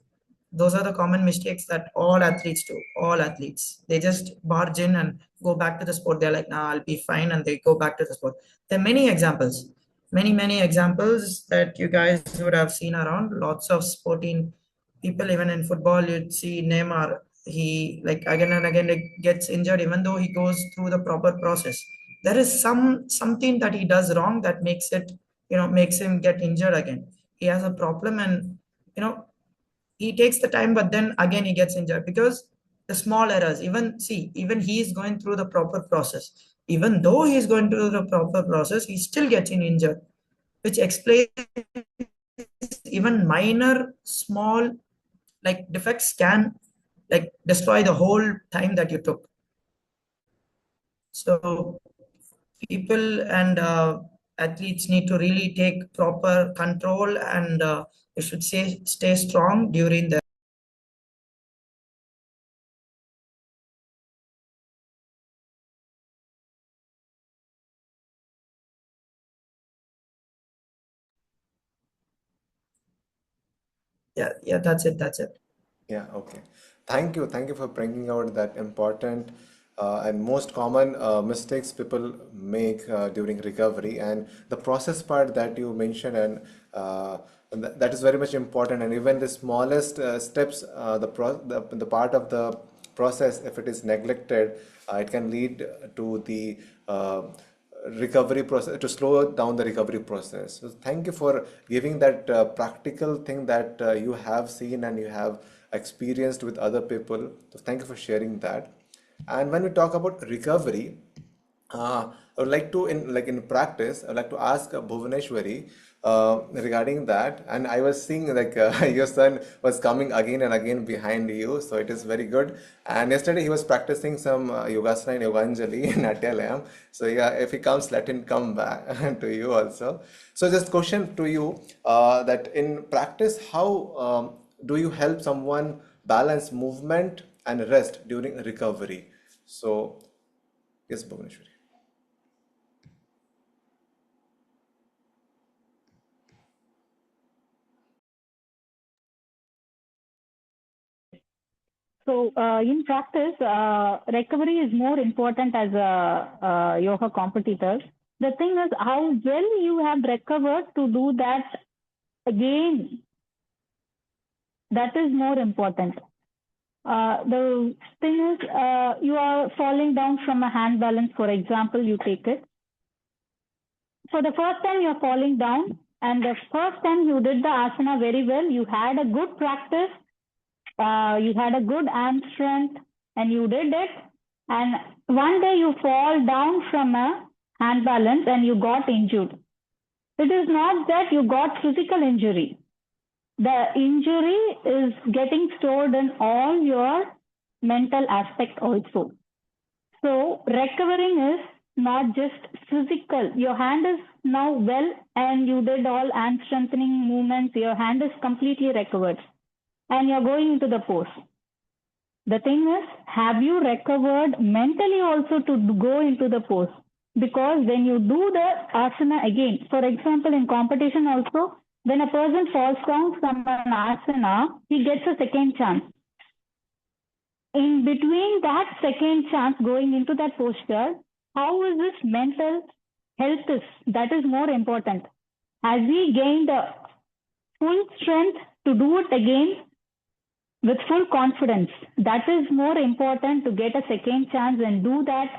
those are the common mistakes that all athletes do. All athletes, they just barge in and go back to the sport. They're like, nah, I'll be fine, and they go back to the sport. There are many examples, many examples that you guys would have seen around. Lots of sporting people, even in football, you'd see Neymar. He, like, again and again, like, gets injured even though he goes through the proper process. There is something that he does wrong that makes it, makes him get injured again. He has a problem, and he takes the time, but then again he gets injured because the small errors. Even he is going through the proper process. Even though he is going through the proper process, he still gets injured, which explains even minor small, like, defects can, like, destroy the whole time that you took. So people and athletes need to really take proper control, and they should stay strong during the. Yeah, that's it. Yeah, okay. Thank you for bringing out that important and most common mistakes people make during recovery, and the process part that you mentioned, and that is very much important. And even the smallest steps, the part of the process, if it is neglected, it can lead to the recovery process, to slow down the recovery process. So thank you for giving that practical thing that you have seen and you have experienced with other people. So thank you for sharing that. And when we talk about recovery, I would like to, in practice, I would like to ask Bhuvaneshwari regarding that. And I was seeing like your son was coming again and again behind you, so it is very good. And yesterday he was practicing some Yogasana and Yoganjali in Natyalayam. So yeah, if he comes, let him come back to you also. So just question to you, that in practice, how do you help someone balance movement and rest during recovery? So yes, Bhuvaneshwari. So, in practice, recovery is more important as a yoga competitor. The thing is how well you have recovered to do that again. That is more important. The thing is, you are falling down from a hand balance, for example, you take it. For the first time, you're falling down, and the first time you did the asana very well, you had a good practice, you had a good arm strength, and you did it. And one day you fall down from a hand balance and you got injured. It is not that you got physical injury. The injury is getting stored in all your mental aspect also. So recovering is not just physical. Your hand is now well and you did all hand strengthening movements. Your hand is completely recovered and you're going into the pose. The thing is, have you recovered mentally also to go into the pose? Because when you do the asana again, for example, in competition also, when a person falls down from an asana, he gets a second chance. In between that second chance going into that posture, how is this mental health is? That is more important. Has he gained the full strength to do it again with full confidence? That is more important to get a second chance and do that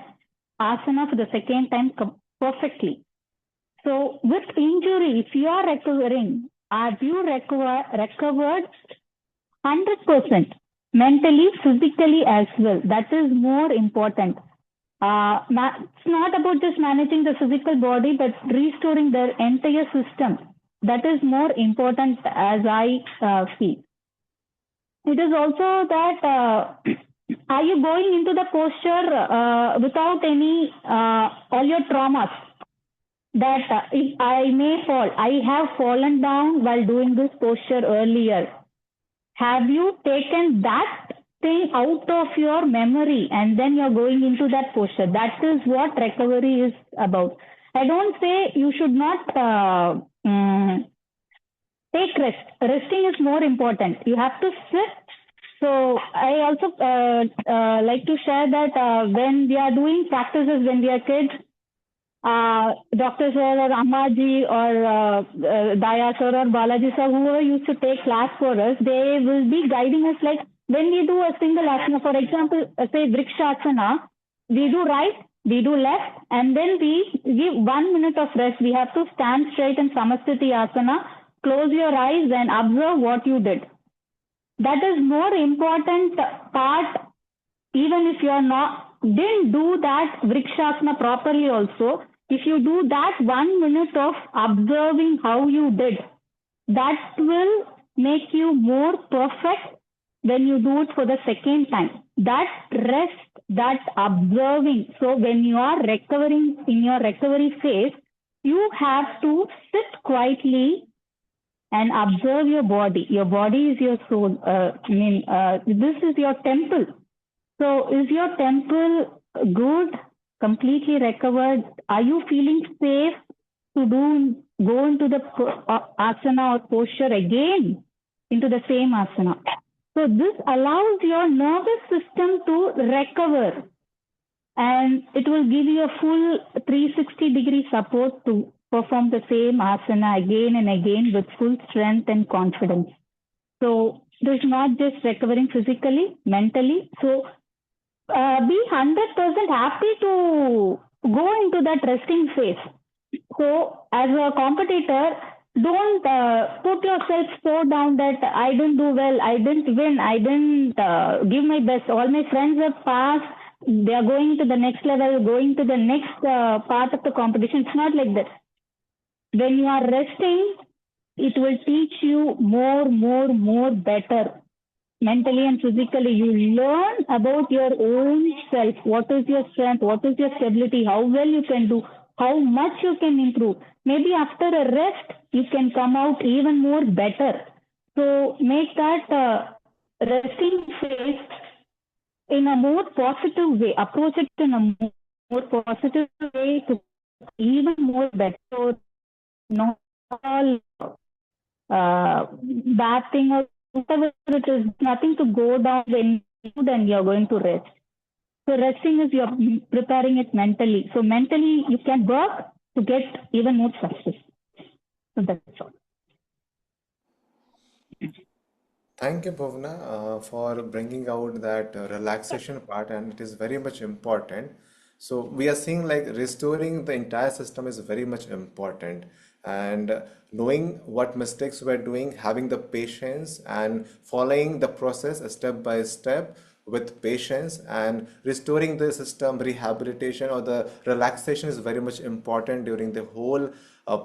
asana for the second time perfectly. So with injury, if you are recovering, have you recovered 100% mentally, physically as well? That is more important. It's not about just managing the physical body, but restoring their entire system. That is more important as I feel. It is also that are you going into the posture without any all your traumas? That if I may fall, I have fallen down while doing this posture earlier. Have you taken that thing out of your memory and then you're going into that posture. That is what recovery is about. I don't say you should not take rest. Resting is more important. You have to sit. So I also like to share that when we are doing practices when we are kids, Dr. Sir or Ammaji or Daya Sir or Balaji Sir, whoever used to take class for us, they will be guiding us like when we do a single asana, for example, say Vrikshasana, we do right, we do left, and then we give 1 minute of rest. We have to stand straight in Samasthiti Asana, close your eyes and observe what you did. That is more important part, even if you are not didn't do that Vrikshasana properly also. If you do that 1 minute of observing how you did, that will make you more perfect when you do it for the second time. That rest, that observing. So when you are recovering in your recovery phase, you have to sit quietly and observe your body. Your body is your soul. This is your temple. So is your temple good, completely recovered? Are you feeling safe to go into the asana or posture again into the same asana? So this allows your nervous system to recover and it will give you a full 360-degree support to perform the same asana again and again with full strength and confidence. So there's not just recovering physically, mentally. So be 100% happy to go into that resting phase. So as a competitor, don't put yourself so down that I didn't do well, I didn't win, I didn't give my best. All my friends have passed. They are going to the next level, going to the next part of the competition. It's not like that. When you are resting, it will teach you more better. Mentally and physically, you learn about your own self. What is your strength? What is your stability? How well you can do? How much you can improve? Maybe after a rest, you can come out even more better. So make that resting phase in a more positive way. Approach it in a more positive way to even more better. So not all bad thing or whatever it is, nothing to go down when then you're going to rest. So resting is you're preparing it mentally. So mentally you can work to get even more success. So that's all. Thank you, Bhuvna, for bringing out that relaxation part, and it is very much important. So we are seeing like restoring the entire system is very much important, and knowing what mistakes we're doing, having the patience, and following the process step by step with patience, and restoring the system, rehabilitation or the relaxation is very much important during the whole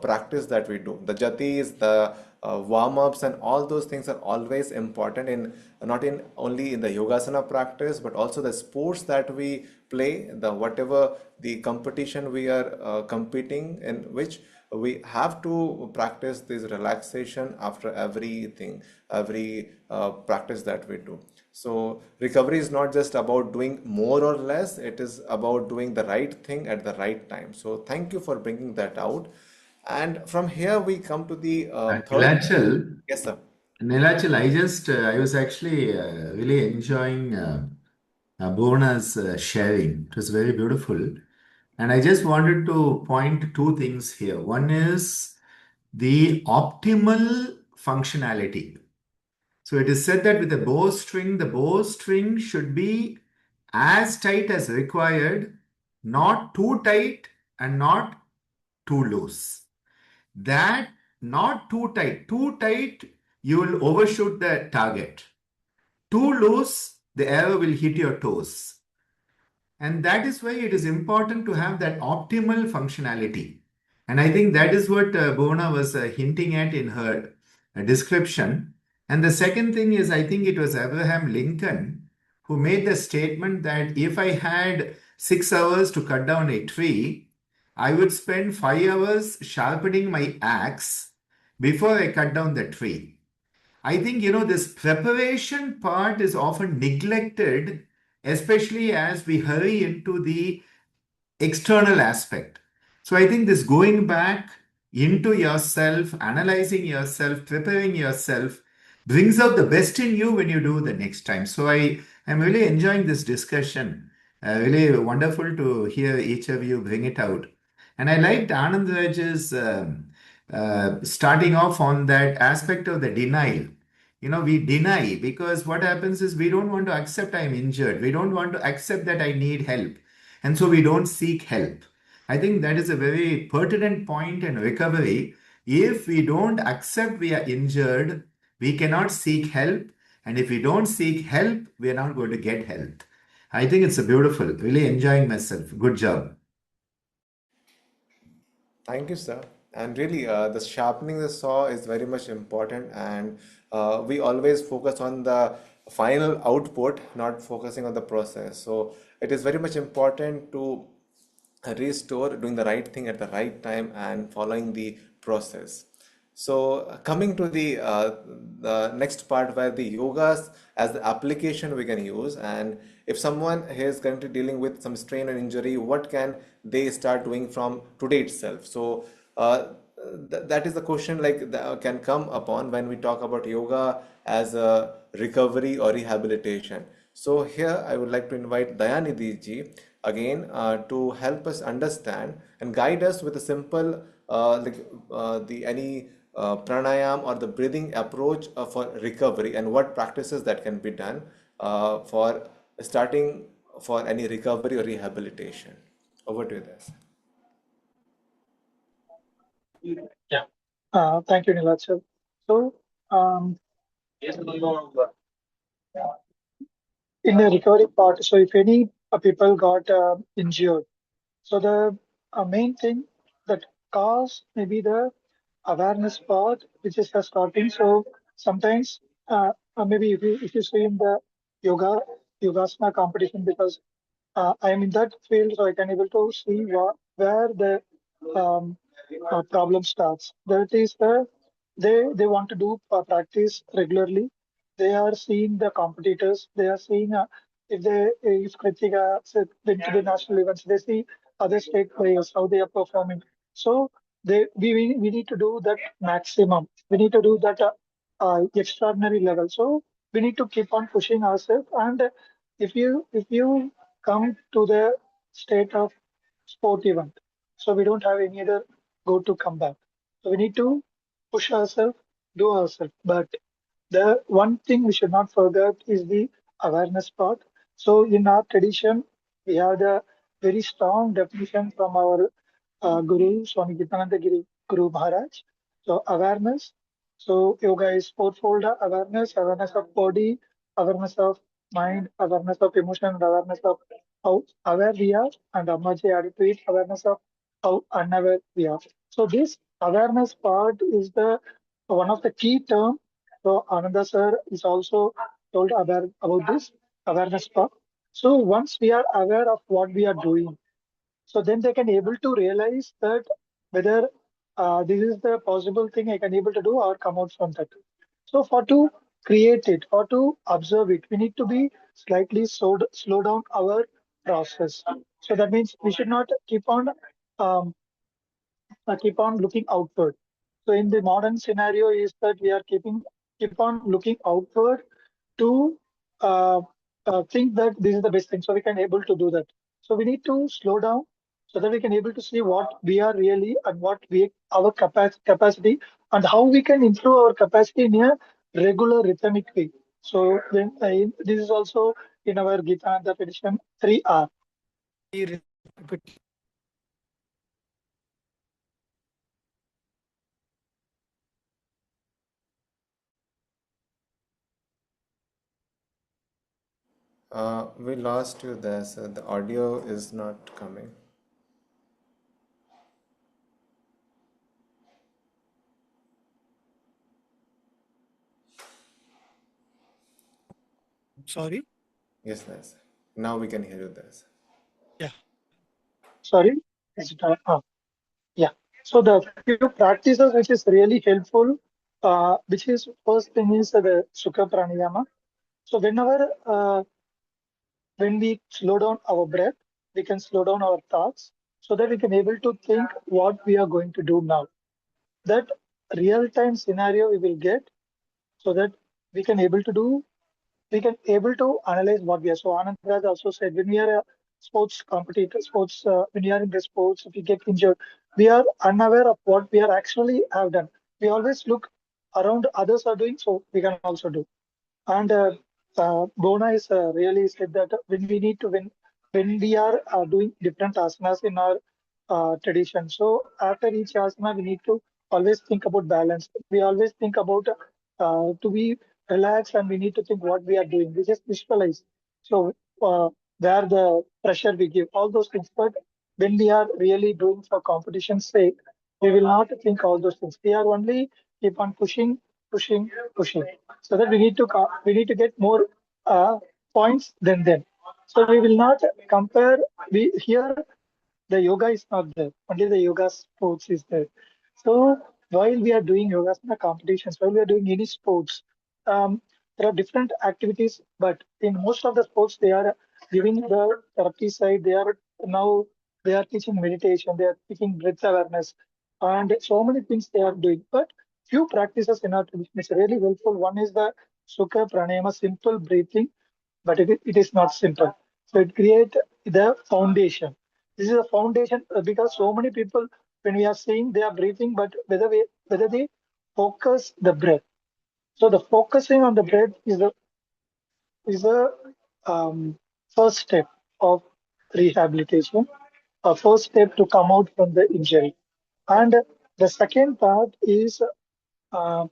practice that we do. The jatis, the warm-ups and all those things are always important in not in only in the yogasana practice but also the sports that we play, the whatever the competition we are competing in, which we have to practice this relaxation after everything, every practice that we do. So recovery is not just about doing more or less, it is about doing the right thing at the right time. So thank you for bringing that out. And from here we come to the third. Nilachal, Yes, sir. Nilachal, I was actually really enjoying Bhuvana's sharing. It was very beautiful. And I just wanted to point two things here. One is the optimal functionality. So it is said that with a bowstring, the bowstring should be as tight as required, not too tight and not too loose. That not too tight, you will overshoot the target. Too loose, the arrow will hit your toes. And that is why it is important to have that optimal functionality. And I think that is what Bhuvana was hinting at in her description. And the second thing is, I think it was Abraham Lincoln who made the statement that if I had 6 hours to cut down a tree, I would spend 5 hours sharpening my axe before I cut down the tree. I think, you know, this preparation part is often neglected, especially as we hurry into the external aspect. So I think this going back into yourself, analyzing yourself, preparing yourself brings out the best in you when you do the next time. So I am really enjoying this discussion. Really wonderful to hear each of you bring it out. And I liked Anand Raj's starting off on that aspect of the denial. You know, we deny because what happens is we don't want to accept I'm injured. We don't want to accept that I need help. And so we don't seek help. I think that is a very pertinent point in recovery. If we don't accept we are injured, we cannot seek help. And if we don't seek help, we are not going to get help. I think it's a beautiful, really enjoying myself. Good job. Thank you, sir. And really, the sharpening the saw is very much important, and we always focus on the final output, not focusing on the process. So it is very much important to restore doing the right thing at the right time and following the process. So coming to the next part where the yogas as the application we can use, and if someone is currently dealing with some strain or injury, what can they start doing from today itself? So that is the question like that can come upon when we talk about yoga as a recovery or rehabilitation. So here I would like to invite Dayanidhi ji again to help us understand and guide us with a simple the any pranayam or the breathing approach for recovery and what practices that can be done for starting for any recovery or rehabilitation. Over to you, Des. Yeah. Thank you, Nilachal. So, um, in the recovery part, so if any people got injured, so the main thing that cause maybe the awareness part, which is the starting. So sometimes maybe if you see in the yogasana competition, because I am in that field, so I can able to see where the um, problem starts. That is they want to do practice regularly. They are seeing the competitors. They are seeing if Kritika went to the national events, they see other state players how they are performing. So we need to do that maximum. We need to do that extraordinary level. So we need to keep on pushing ourselves. And if you come to the state of sport event, so we don't have any other go to come back. So we need to push ourselves, do ourselves. But the one thing we should not forget is the awareness part. So in our tradition, we have the very strong definition from our Guru, Swami Gitananda Giri Guru Maharaj. So awareness. So yoga is fourfold: awareness of body, awareness of mind, awareness of emotion, and awareness of how aware we are, and Ammaji added to it awareness of how unaware we are. So this awareness part is the one of the key term. So Ananda sir is also told aware about this awareness part. So once we are aware of what we are doing, so then they can able to realize that whether this is the possible thing I can able to do or come out from that. So for to create it or to observe it, we need to be slightly slow down our process. So that means we should not um, keep on looking outward. So in the modern scenario is that we are keep on looking outward to uh, think that this is the best thing. So we can able to do that. So we need to slow down so that we can able to see what we are really and what we our capacity and how we can improve our capacity in a regular rhythmic way. So then this is also in our Gita the tradition 3R. We lost you there, so the audio is not coming. Sorry. Yes, yes. Now we can hear you there. Yeah. Sorry. Is it, yeah. So the few practices which is really helpful which is first thing is the Sukha Pranayama. So when we slow down our breath, we can slow down our thoughts so that we can able to think what we are going to do now. That real time scenario we will get so that we can able to do we can able to analyze what we are. So Anand Raj also said when we are a sports competitor, sports when we are in the sports, if we get injured, we are unaware of what we are actually have done. We always look around others are doing, so we can also do. And Bona is really said that when we are doing different asanas in our tradition. So after each asana, we need to always think about balance. We always think about to be relaxed, and we need to think what we are doing. We just visualize. So where the pressure we give, all those things. But when we are really doing for competition's sake, we will not think all those things. We are only keep on pushing, pushing, pushing, so that we need to get more points than them. So we will not compare. We here the yoga is not there. Only the yoga sports is there. So while we are doing yogasana competitions, while we are doing any sports, there are different activities. But in most of the sports, they are giving the therapy side. They are teaching meditation. They are teaching breath awareness, and so many things they are doing. But few practices in our tradition is really helpful. One is the Sukha Pranayama, simple breathing, but it is not simple. So it create the foundation. This is a foundation because so many people, when we are saying they are breathing, but whether they focus the breath. So the focusing on the breath is the first step of rehabilitation, a first step to come out from the injury. And the second part is uh,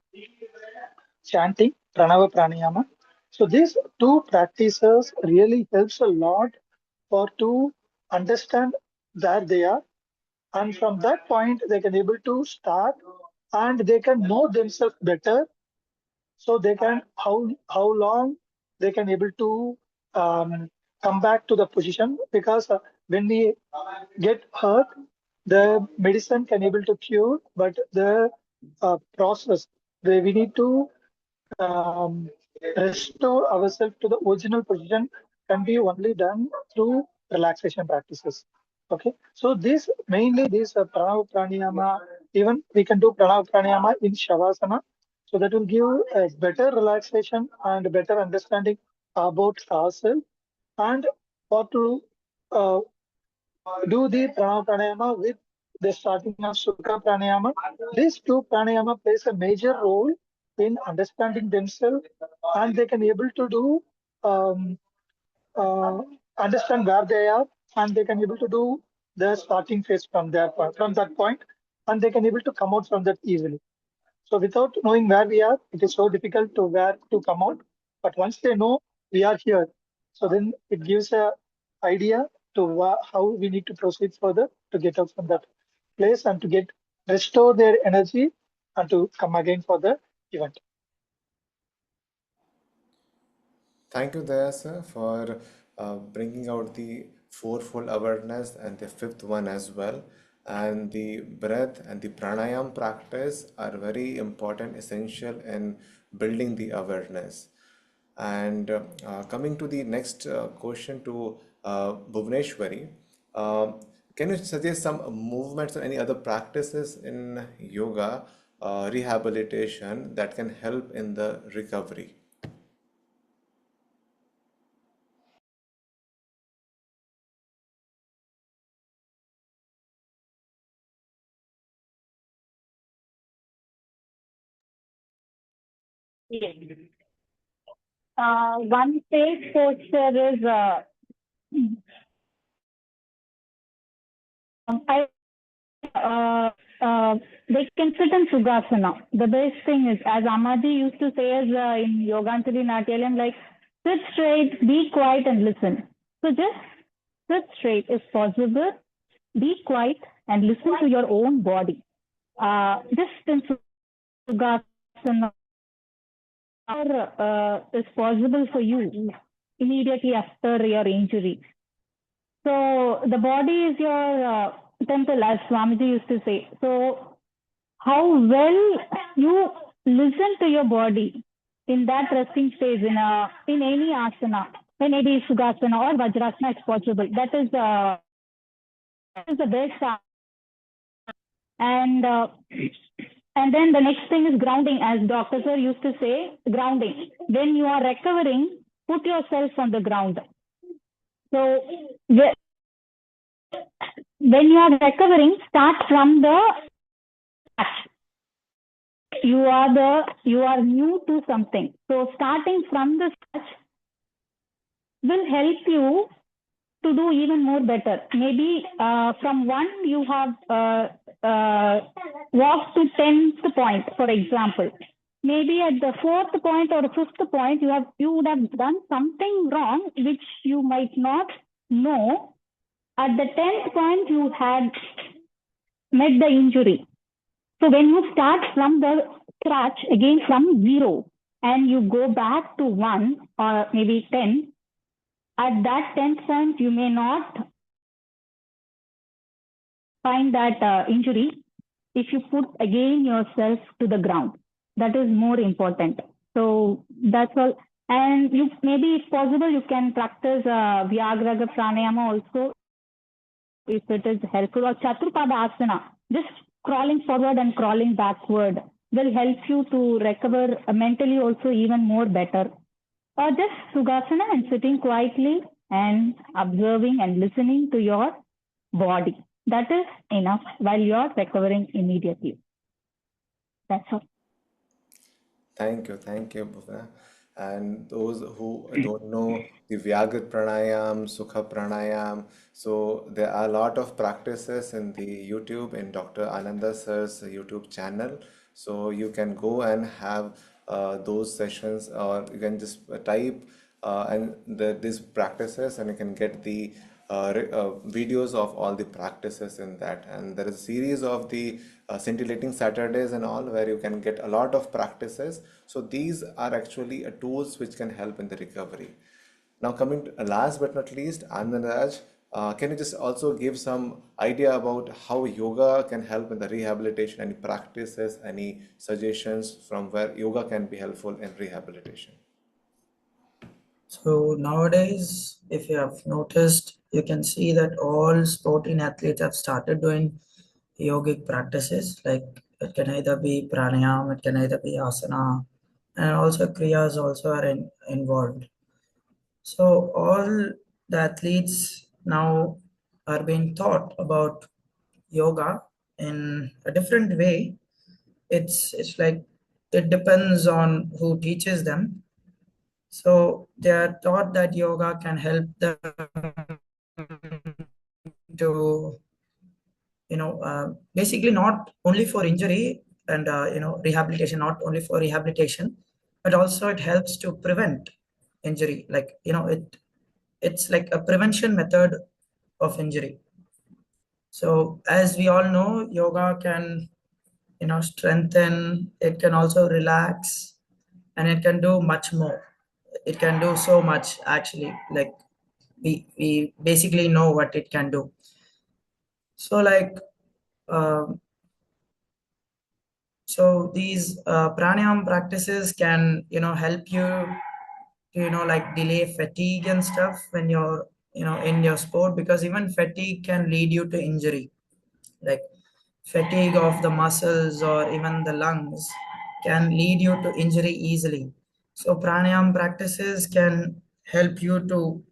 chanting, pranava pranayama. So these two practices really helps a lot for to understand that they are, and from that point they can able to start and they can know themselves better, so they can how long they can able to um, come back to the position, because when we get hurt, the medicine can able to cure, but the process we need to restore ourselves to the original position can be only done through relaxation practices. Okay, so this mainly this pranava pranayama, even we can do pranava pranayama in shavasana, so that will give a better relaxation and better understanding about ourselves, and for to uh, do the pranayama with the starting of Sukha pranayama. These two pranayama plays a major role in understanding themselves, and they can able to do um, uh, understand where they are, and they can able to do the starting phase from from that point, and they can able to come out from that easily. So without knowing where we are, it is so difficult to where to come out. But once they know we are here, so then it gives a idea to how we need to proceed further to get out from that place and to get restore their energy and to come again for the event. Thank you, Daya sir, for bringing out the fourfold awareness and the fifth one as well. And the breath and the pranayam practice are very important, essential in building the awareness. And coming to the next question to Bhuvneshwari, can you suggest some movements or any other practices in yoga rehabilitation that can help in the recovery? Yes. One safe posture is I they can sit in Sugasana. The best thing is, as Amadi used to say as in Yoganjali Natyalam, like sit straight, be quiet and listen. So just sit straight if possible, be quiet and listen to your own body. Just in Sugasana is possible for you immediately after your injury. So the body is your temple, as Swamiji used to say. So how well you listen to your body in that resting phase in any asana, maybe Sukhasana or Vajrasana if possible. That is the best. And and then the next thing is grounding, as Dr. Sir used to say, grounding. When you are recovering, put yourself on the ground. So when you are recovering, start from the scratch. You are new to something. So starting from the scratch will help you to do even more better. Maybe from one you have walked to 10th point, for example. Maybe at the 4th point or 5th point, you would have done something wrong, which you might not know. At the 10th point, you had met the injury. So when you start from the scratch, again from 0, and you go back to 1 or maybe 10, at that 10th point, you may not find that injury if you put again yourself to the ground. That is more important. So that's all. And you maybe if possible, you can practice Vyagraga Pranayama also if it is helpful, or Chaturpada Asana, just crawling forward and crawling backward will help you to recover mentally also even more better. Or just Sukhasana and sitting quietly and observing and listening to your body. That is enough while you are recovering immediately. That's all. Thank you, Bhuvna. And those who don't know the Vyagrit Pranayam, Sukha Pranayam, so there are a lot of practices in the YouTube, in Dr. Ananda Sir's YouTube channel. So you can go and have those sessions, or you can just type these practices, and you can get the videos of all the practices in that. And there is a series of the scintillating Saturdays and all, where you can get a lot of practices. So these are actually tools which can help in the recovery. Now, coming to, last but not least, Anandaraj, can you just also give some idea about how yoga can help in the rehabilitation? Any practices, any suggestions from where yoga can be helpful in rehabilitation? So nowadays, if you have noticed, you can see that all sporting athletes have started doing yogic practices. Like it can either be pranayam, it can either be asana, and also kriyas also are involved. So all the athletes now are being taught about yoga in a different way. It's like it depends on who teaches them. So they are taught that yoga can help them to, basically not only for injury and, rehabilitation, not only for rehabilitation, but also it helps to prevent injury. Like, it's like a prevention method of injury. So as we all know, yoga can, strengthen, it can also relax, and it can do much more. It can do so much actually. Like we basically know what it can do. So like so these pranayam practices can help you to like delay fatigue and stuff when you're in your sport, because even fatigue can lead you to injury. Like fatigue of the muscles or even the lungs can lead you to injury easily. So pranayam practices can help you to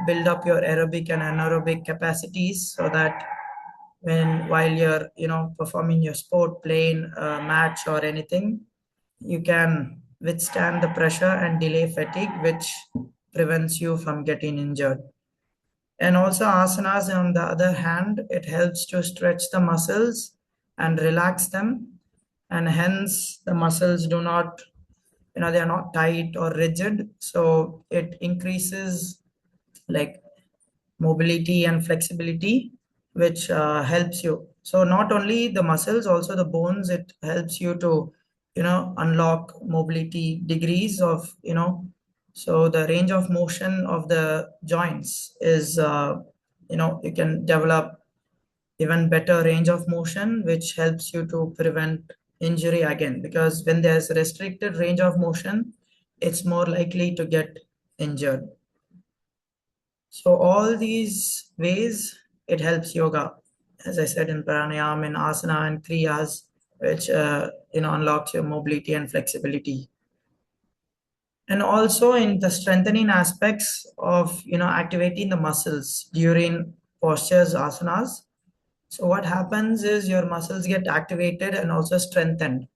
build up your aerobic and anaerobic capacities, so that while you're performing your sport, playing a match or anything, you can withstand the pressure and delay fatigue, which prevents you from getting injured. And also asanas, on the other hand, it helps to stretch the muscles and relax them, and hence the muscles do not, they are not tight or rigid, so it increases like mobility and flexibility, which helps you. So not only the muscles, also the bones, it helps you to unlock mobility degrees of so the range of motion of the joints is you can develop even better range of motion, which helps you to prevent injury again, because when there's restricted range of motion, it's more likely to get injured. So all these ways it helps yoga, as I said, in pranayama, in asana, and kriyas, which unlocks your mobility and flexibility, and also in the strengthening aspects of activating the muscles during postures, asanas. So what happens is your muscles get activated and also strengthened,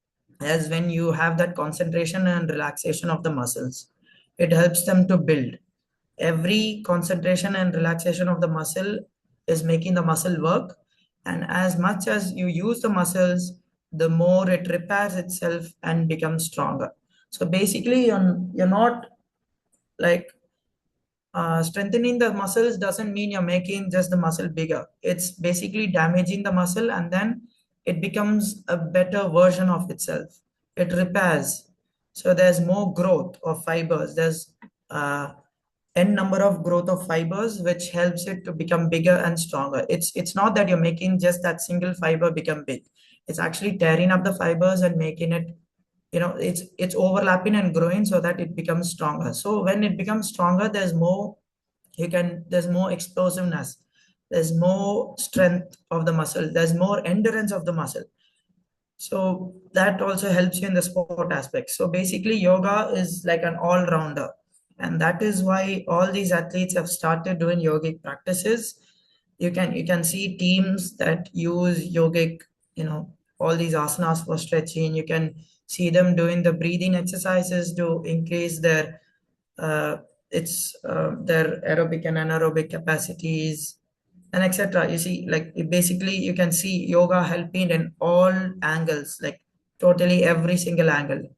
as when you have that concentration and relaxation of the muscles, it helps them to build. Every concentration and relaxation of the muscle is making the muscle work, and as much as you use the muscles, the more it repairs itself and becomes stronger. So basically you're not like strengthening the muscles doesn't mean you're making just the muscle bigger. It's basically damaging the muscle, and then it becomes a better version of itself. It repairs. So there's more growth of fibers. There's n number of growth of fibers, which helps it to become bigger and stronger. It's not that you're making just that single fiber become big. It's actually tearing up the fibers and making it, it's overlapping and growing so that it becomes stronger. So when it becomes stronger, there's more explosiveness, there's more strength of the muscle, there's more endurance of the muscle. So that also helps you in the sport aspect. So basically yoga is like an all-rounder, and that is why all these athletes have started doing yogic practices. You can see teams that use yogic, all these asanas for stretching. You can see them doing the breathing exercises to increase uh, their aerobic and anaerobic capacities, and etc. You see, like basically you can see yoga helping in all angles, like totally every single angle.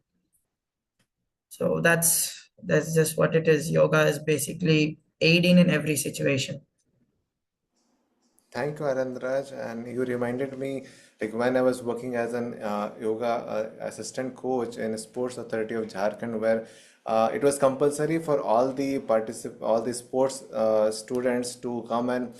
So that's just what it is. Yoga is basically aiding in every situation. Thank you, Arandraj. And you reminded me, like when I was working as an yoga assistant coach in Sports Authority of Jharkhand, where it was compulsory for all the sports students to come and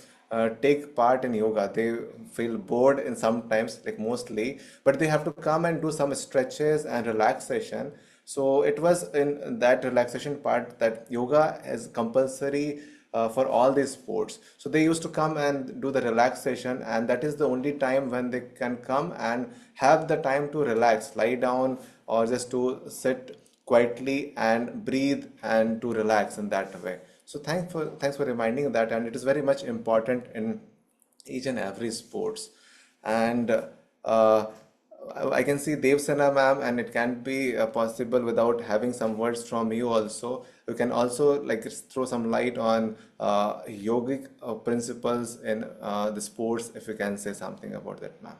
take part in yoga. They feel bored in sometimes, like mostly, but they have to come and do some stretches and relaxation. So it was in that relaxation part that yoga is compulsory for all these sports. So they used to come and do the relaxation, and that is the only time when they can come and have the time to relax, lie down, or just to sit quietly and breathe and to relax in that way. So thanks for reminding that, and it is very much important in each and every sports. And I can see Dev Sena ma'am, and it can be possible without having some words from you also. You can also like throw some light on yogic principles in the sports, if you can say something about that, ma'am.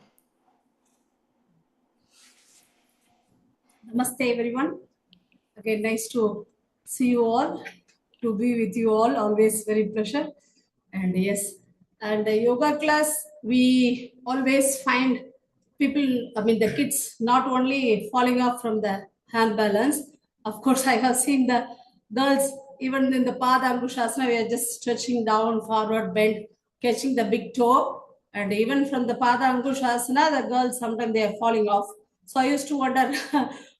Namaste, everyone. Again, nice to see you all, to be with you all. Always very pleasure. And yes, and the yoga class, we always find people, I mean, the kids not only falling off from the hand balance. Of course, I have seen the girls, even in the Pada Angushasana, we are just stretching down, forward, bend, catching the big toe. And even from the Pada Angushasana, the girls, sometimes they are falling off. So I used to wonder,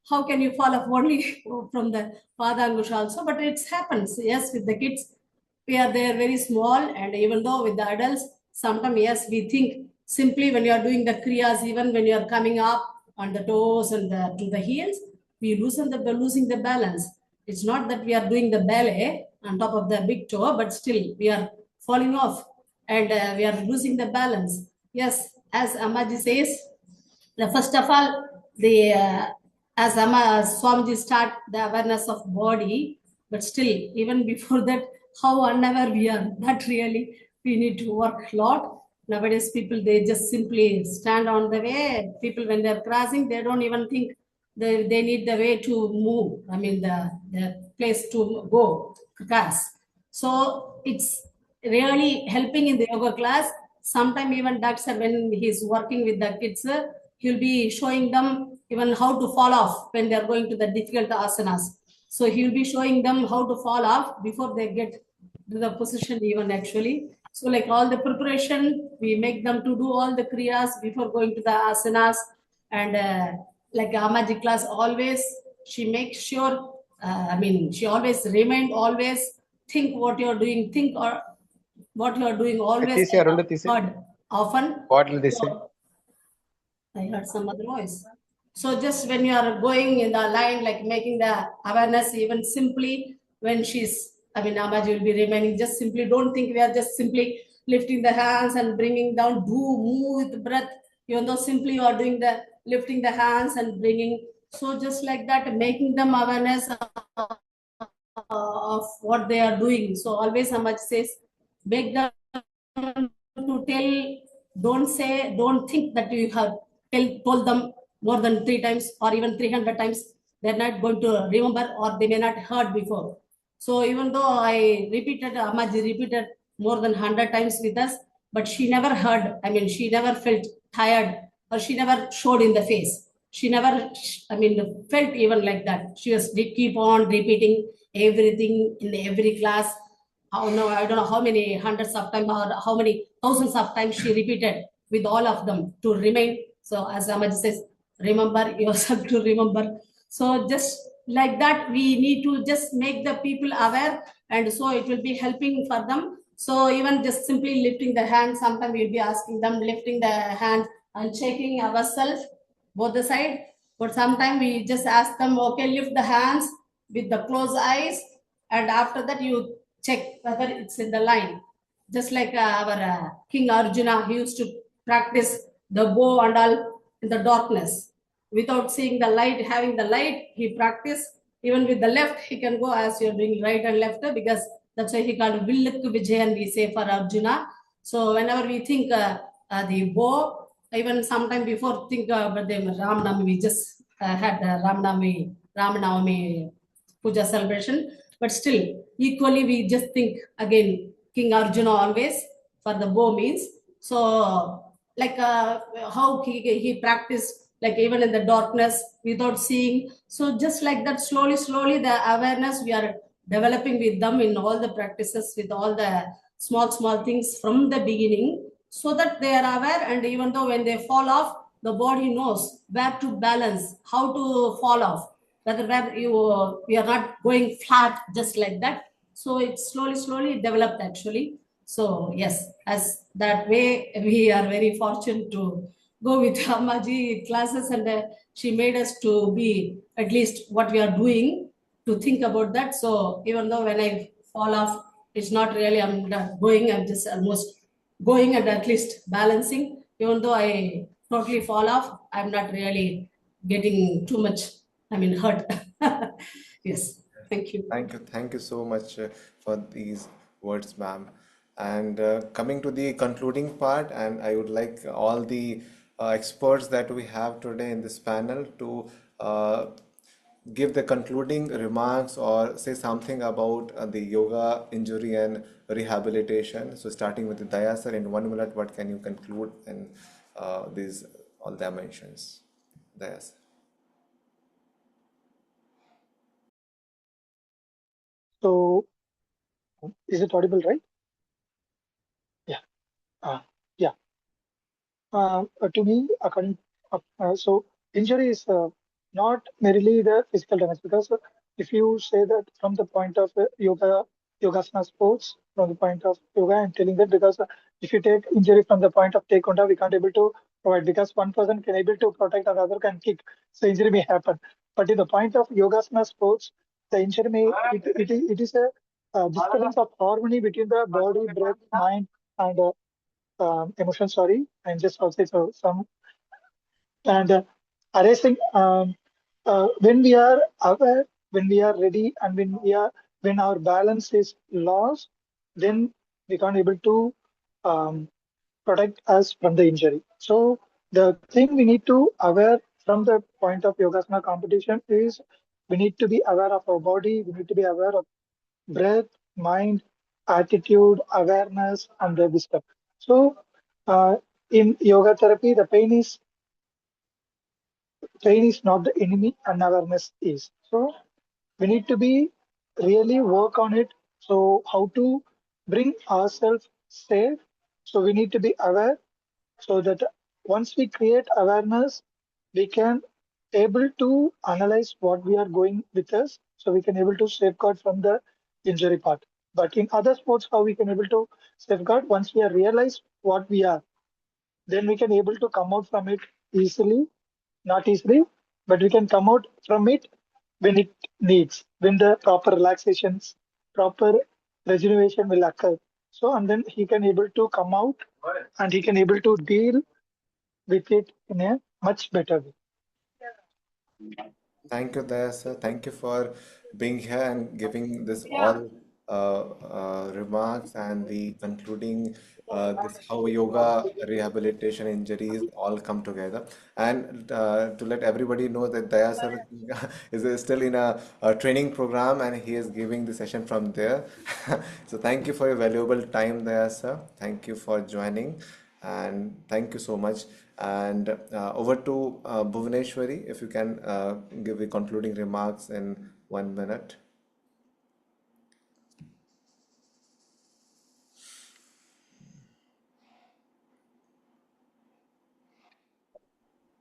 how can you fall off only from the Pada Angusha also? But it happens, yes, with the kids. We are there very small, and even though with the adults, sometimes, yes, we think simply when you are doing the kriyas, even when you are coming up on the toes and to the heels, we losing the balance. It's not that we are doing the ballet on top of the big toe, but still we are falling off, and we are losing the balance. Yes, as Amaji says, the first of all, the as Swamiji start the awareness of body, but still, even before that, how unaware we are. That really we need to work a lot. Nowadays, people they just simply stand on the way. People when they're crossing, they don't even think they need the way to move. I mean the place to go cross. So it's really helping in the yoga class. Sometimes even doctor when he's working with the kids, he'll be showing them even how to fall off when they're going to the difficult asanas. So he'll be showing them how to fall off before they get to the position even actually. So like all the preparation, we make them to do all the kriyas before going to the asanas, and like Amaji class, always she makes sure, she always remind, always think what you're doing, think or what you're doing, always heard often. What will they say? I heard some other voice. So just when you are going in the line, like making the awareness, even simply when Amaji will be remaining, just simply don't think we are just simply lifting the hands and bringing down, move with breath, even though simply you are doing the lifting the hands and bringing. So just like that, making them awareness of what they are doing. So always Amaji says, make them to tell, don't think that you have told them more than 3 times or even 300 times. They're not going to remember, or they may not heard before. So even though Amaji repeated more than 100 times with us, but she never heard, she never felt tired, or she never showed in the face. She never, felt even like that. She was keep on repeating everything in every class. I don't know how many hundreds of times or how many thousands of times she repeated with all of them to remain. So as Amaj says, remember yourself to remember. So just like that, we need to just make the people aware, and so it will be helping for them. So even just simply lifting the hand, sometimes we'll be asking them lifting the hand and checking ourselves both the side. But sometimes we just ask them, okay, lift the hands with the closed eyes, and after that you check whether it's in the line. Just like our King Arjuna, he used to practice the bow and all in the darkness. Without seeing the light, having the light, he practiced. Even with the left, he can go as you're doing right and left, because that's why he called Villuk Vijayan, we say for Arjuna. So whenever we think the bow, even sometime before think about the Ramnami, we just had the Ramanavami puja celebration. But still, equally, we just think again, King Arjuna always for the bow means. So, like how he practiced, like even in the darkness without seeing. So, just like that, slowly, the awareness we are developing with them in all the practices, with all the small things from the beginning, so that they are aware. And even though when they fall off, the body knows where to balance, how to fall off, where you are not going flat just like that. So it's slowly developed actually. So yes, as that way, we are very fortunate to go with Amaji classes, and she made us to be at least what we are doing, to think about that. So even though when I fall off, it's not really I'm not going, I'm just almost going and at least balancing. Even though I totally fall off, I'm not really getting too much, hurt. Yes, thank you. Thank you so much for these words, ma'am. And coming to the concluding part, and I would like all the experts that we have today in this panel to give the concluding remarks or say something about the yoga injury and rehabilitation. So starting with the Daya sir, in 1 minute, what can you conclude in these all dimensions? Daya sir. So, is it audible, right? Yeah. Uh, yeah. To me, according so injury is not merely the physical damage, because if you say that from the point of yogasana sports, from the point of yoga, I'm telling that because if you take injury from the point of taekwondo, we can't able to provide, because one person can able to protect and other can kick, so injury may happen. But in the point of yogasana sports, the injury may it is a disturbance of harmony between the body, breath, mind, and emotion. Sorry, I'm just also so some and erasing when we are aware, when we are ready, and when our balance is lost, then we can't able to um, protect us from the injury. So the thing we need to aware from the point of yogasana competition is we need to be aware of our body, we need to be aware of breath, mind, attitude, awareness, and the wisdom. So, in yoga therapy, the pain is not the enemy, and awareness is. So, we need to be really work on it. So, how to bring ourselves safe? So, we need to be aware, so that once we create awareness, we can able to analyze what we are going with us, so we can able to safeguard from the injury part. But in other sports, how we can able to safeguard once we are realize what we are, then we can able to come out from it easily, not easily, but we can come out from it when it needs, when the proper relaxations, proper rejuvenation will occur. So, and then he can able to come out and he can able to deal with it in a much better way. Thank you, Daya sir. Thank you for being here and giving this all remarks and the concluding this how yoga rehabilitation injuries all come together. And to let everybody know that Daya sir is still in a training program and he is giving the session from there. So thank you for your valuable time, Daya sir. Thank you for joining and thank you so much. And over to Bhuvaneshwari, if you can give the concluding remarks in 1 minute.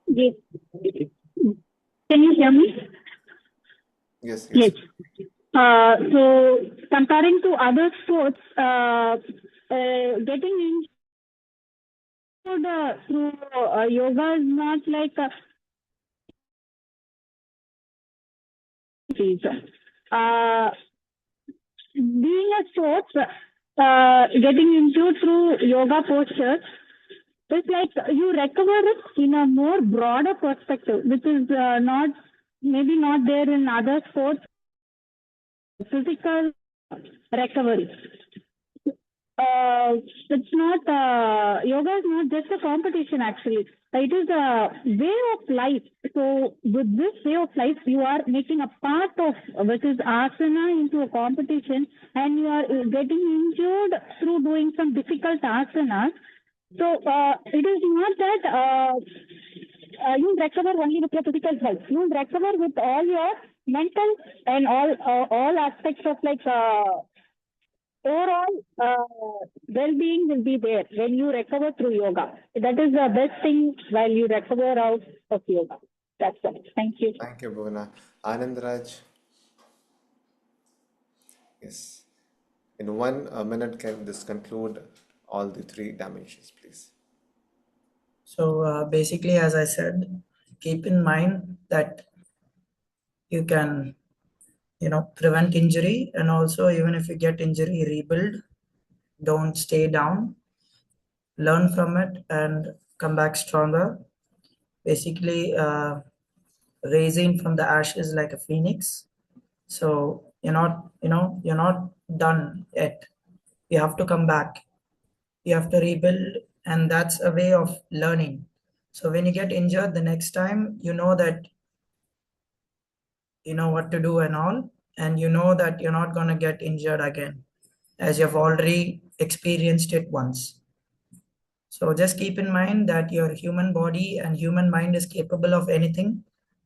Yes. Can you hear me? Yes, Yes. yes. So comparing to other sports, getting injured through yoga is not like uh, being a sports, getting injured through yoga postures. It's like you recover it in a more broader perspective, which is not maybe not there in other sports. Physical recovery. It's not yoga is not just a competition actually. It is a way of life. So with this way of life, you are making a part of which is asana into a competition, and you are getting injured through doing some difficult asanas. So it is not that you recover only with your physical health. You recover with all your mental and all aspects of like overall well-being will be there when you recover through yoga. That is the best thing while you recover out of yoga. That's all. Thank you. Thank you, Bhuvana. Anand Raj, yes. In 1 minute, can this conclude all the three dimensions, please? So basically, as I said, keep in mind that you can, prevent injury, and also even if you get injury, rebuild. Don't stay down. Learn from it and come back stronger. Basically, raising from the ashes like a phoenix. So you're not done yet. You have to come back. You have to rebuild, and that's a way of learning. So when you get injured the next time, you know that you know what to do and all, and you know that you're not going to get injured again, as you've already experienced it once. So just keep in mind that your human body and human mind is capable of anything.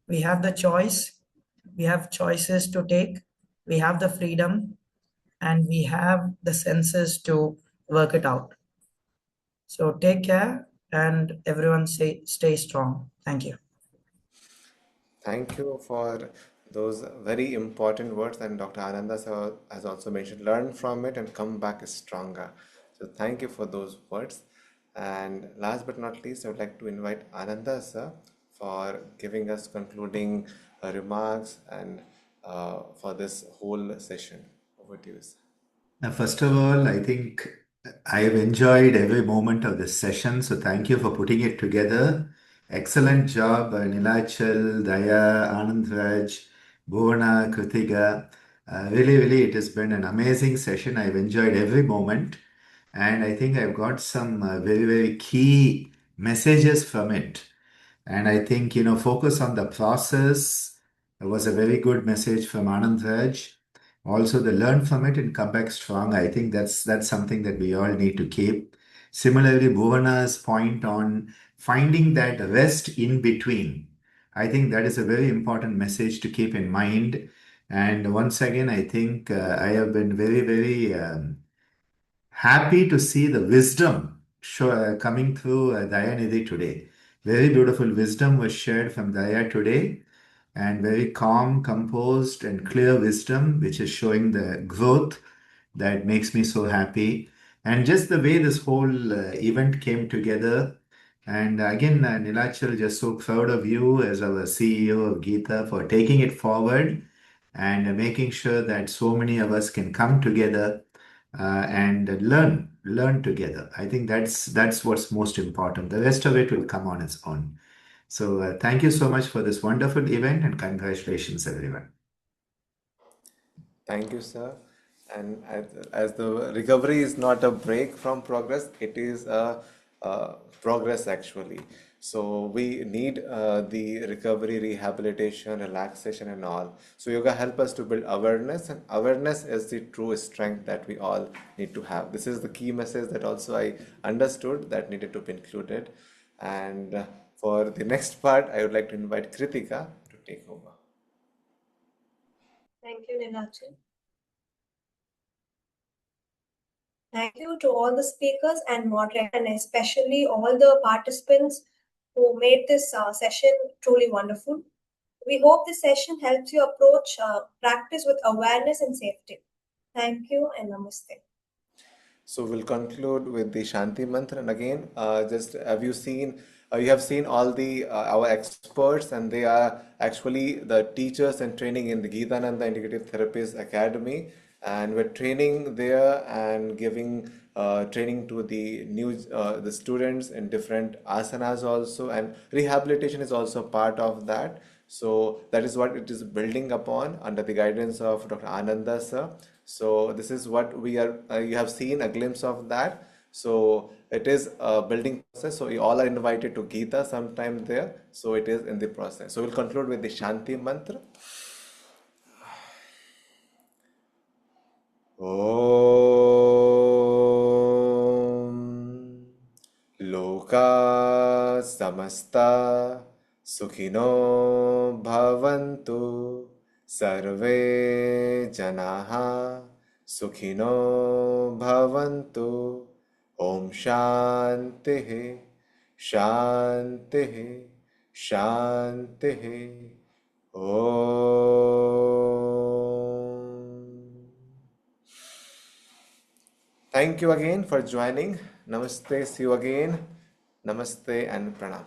We have the choice, we have choices to take, we have the freedom, and we have the senses to work it out. So take care, and everyone stay strong. Thank you. Thank you for those very important words. And Dr. Ananda sir has also mentioned, learn from it and come back stronger. So thank you for those words. And last but not least, I would like to invite Ananda sir for giving us concluding remarks and for this whole session. Over to you, sir. Now, first of all, I think I have enjoyed every moment of this session. So thank you for putting it together. Excellent job, Nilachal, Daya, Anand Raj, Bhuvana, Kritika. Really, really, it has been an amazing session. I've enjoyed every moment. And I think I've got some very, very key messages from it. And I think, focus on the process was a very good message from Anand Raj. Also, the learn from it and come back strong. I think that's something that we all need to keep. Similarly, Bhuvana's point on finding that rest in between. I think that is a very important message to keep in mind. And once again, I think I have been very, very happy to see the wisdom coming through Dayanidhi today. Very beautiful wisdom was shared from Daya today, and very calm, composed, and clear wisdom, which is showing the growth that makes me so happy. And just the way this whole event came together. And again, Nilachal, just so proud of you as our CEO of Geeta for taking it forward and making sure that so many of us can come together and learn together. I think that's what's most important. The rest of it will come on its own. So thank you so much for this wonderful event and congratulations, everyone. Thank you, sir. And as the recovery is not a break from progress, it is a progress actually. So we need the recovery, rehabilitation, relaxation, and all. So yoga help us to build awareness, and awareness is the true strength that we all need to have. This is the key message that also I understood that needed to be included. And for the next part, I would like to invite Kritika to take over. Thank you, Nilachal. Thank you to all the speakers and moderators, and especially all the participants who made this session truly wonderful. We hope this session helps you approach practice with awareness and safety. Thank you and namaste. So we'll conclude with the Shanti Mantra. And again, just have you seen, you have seen all the our experts, and they are actually the teachers and training in the Geetananda Integrative Therapies Academy. And we're training there and giving training to the new the students in different asanas also, and rehabilitation is also part of that. So that is what it is building upon under the guidance of Dr. Ananda sir. So this is what we are, you have seen a glimpse of that. So it is a building process. So you all are invited to Gita sometime there. So it is in the process. So we'll conclude with the Shanti mantra. Om Loka Samasta Sukhino Bhavantu Sarve Janaha Sukhino Bhavantu Om Shantihi Shantihi Shantihi Om. Thank you again for joining. Namaste. See you again. Namaste and pranam.